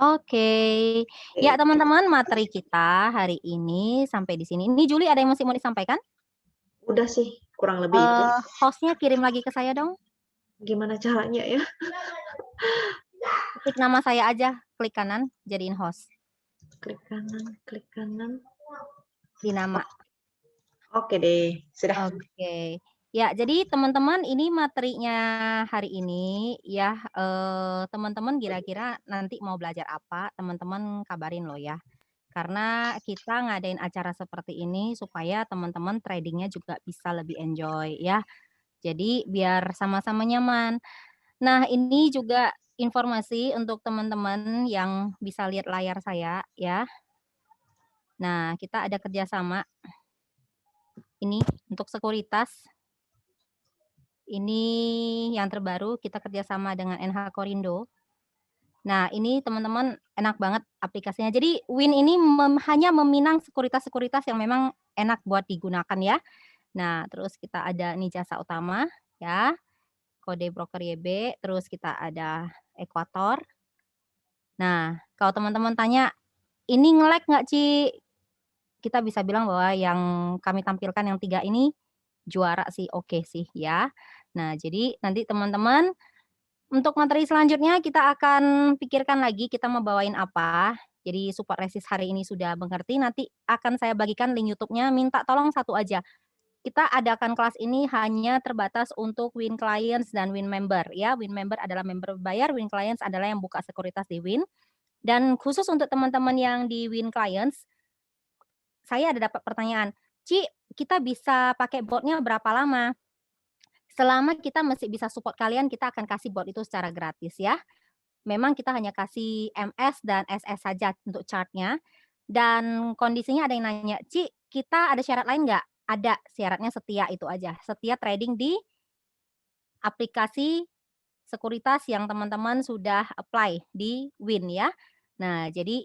[SPEAKER 1] Oke. Ya, teman-teman, materi kita hari ini sampai di sini. Ini Juli, ada yang masih mau disampaikan?
[SPEAKER 2] Udah sih, kurang lebih itu.
[SPEAKER 1] Hostnya kirim lagi ke saya dong.
[SPEAKER 2] Gimana caranya ya?
[SPEAKER 1] Klik nama saya aja, klik kanan, jadiin host.
[SPEAKER 2] Klik kanan, klik kanan.
[SPEAKER 1] Di nama.
[SPEAKER 2] Oke deh, sudah.
[SPEAKER 1] Oke. Ya, jadi teman-teman ini materinya hari ini ya, teman-teman kira-kira nanti mau belajar apa, teman-teman kabarin loh ya. Karena kita ngadain acara seperti ini supaya teman-teman tradingnya juga bisa lebih enjoy ya. Jadi biar sama-sama nyaman. Nah, ini juga informasi untuk teman-teman yang bisa lihat layar saya ya. Nah, kita ada kerjasama ini untuk sekuritas. Ini yang terbaru kita kerjasama dengan NH Korindo. Nah, ini teman-teman enak banget aplikasinya. Jadi Win ini hanya meminang sekuritas-sekuritas yang memang enak buat digunakan ya. Nah, terus kita ada nih jasa utama ya, kode broker YB, terus kita ada Ekuator. Nah, kalau teman-teman tanya, ini nge-lag nggak Ci? Kita bisa bilang bahwa yang kami tampilkan yang 3 ini juara sih, oke sih ya. Nah, jadi nanti teman-teman untuk materi selanjutnya kita akan pikirkan lagi kita mau bawain apa. Jadi support resist hari ini sudah mengerti, nanti akan saya bagikan link YouTube-nya, minta tolong satu aja. Kita adakan kelas ini hanya terbatas untuk Win Clients dan Win Member ya. Win Member adalah member bayar, Win Clients adalah yang buka sekuritas di Win. Dan khusus untuk teman-teman yang di Win Clients, saya ada dapat pertanyaan, Ci, kita bisa pakai botnya berapa lama? Selama kita masih bisa support kalian, kita akan kasih bot itu secara gratis ya. Memang kita hanya kasih MS dan SS saja untuk chartnya. Dan kondisinya ada yang nanya, Ci, kita ada syarat lain nggak? Ada, syaratnya setia itu aja. Setia trading di aplikasi sekuritas yang teman-teman sudah apply di Win ya. Nah, jadi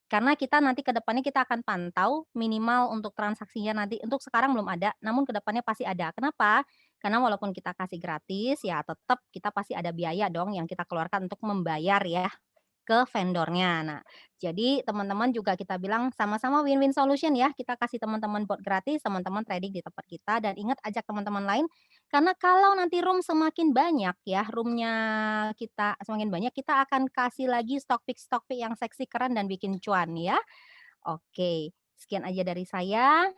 [SPEAKER 1] karena kita nanti ke depannya kita akan pantau minimal untuk transaksinya nanti, untuk sekarang belum ada, namun ke depannya pasti ada. Kenapa? Karena walaupun kita kasih gratis, ya tetap kita pasti ada biaya dong yang kita keluarkan untuk membayar ya ke vendornya. Nah, jadi teman-teman juga kita bilang sama-sama win-win solution ya. Kita kasih teman-teman bot gratis, teman-teman trading di tempat kita, dan ingat ajak teman-teman lain karena kalau nanti room semakin banyak ya, roomnya kita semakin banyak, kita akan kasih lagi stock pick yang seksi, keren dan bikin cuan ya. Oke, sekian aja dari saya.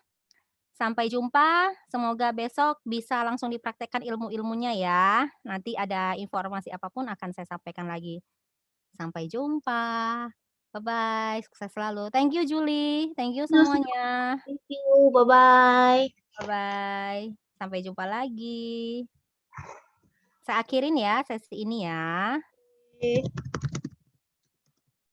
[SPEAKER 1] Sampai jumpa. Semoga besok bisa langsung dipraktekkan ilmu-ilmunya ya. Nanti ada informasi apapun akan saya sampaikan lagi. Sampai jumpa. Bye-bye, sukses selalu. Thank you Julie, thank you semuanya.
[SPEAKER 2] Thank you, bye-bye.
[SPEAKER 1] Bye-bye, sampai jumpa lagi. Saya akhirin ya sesi ini ya.
[SPEAKER 2] Oke.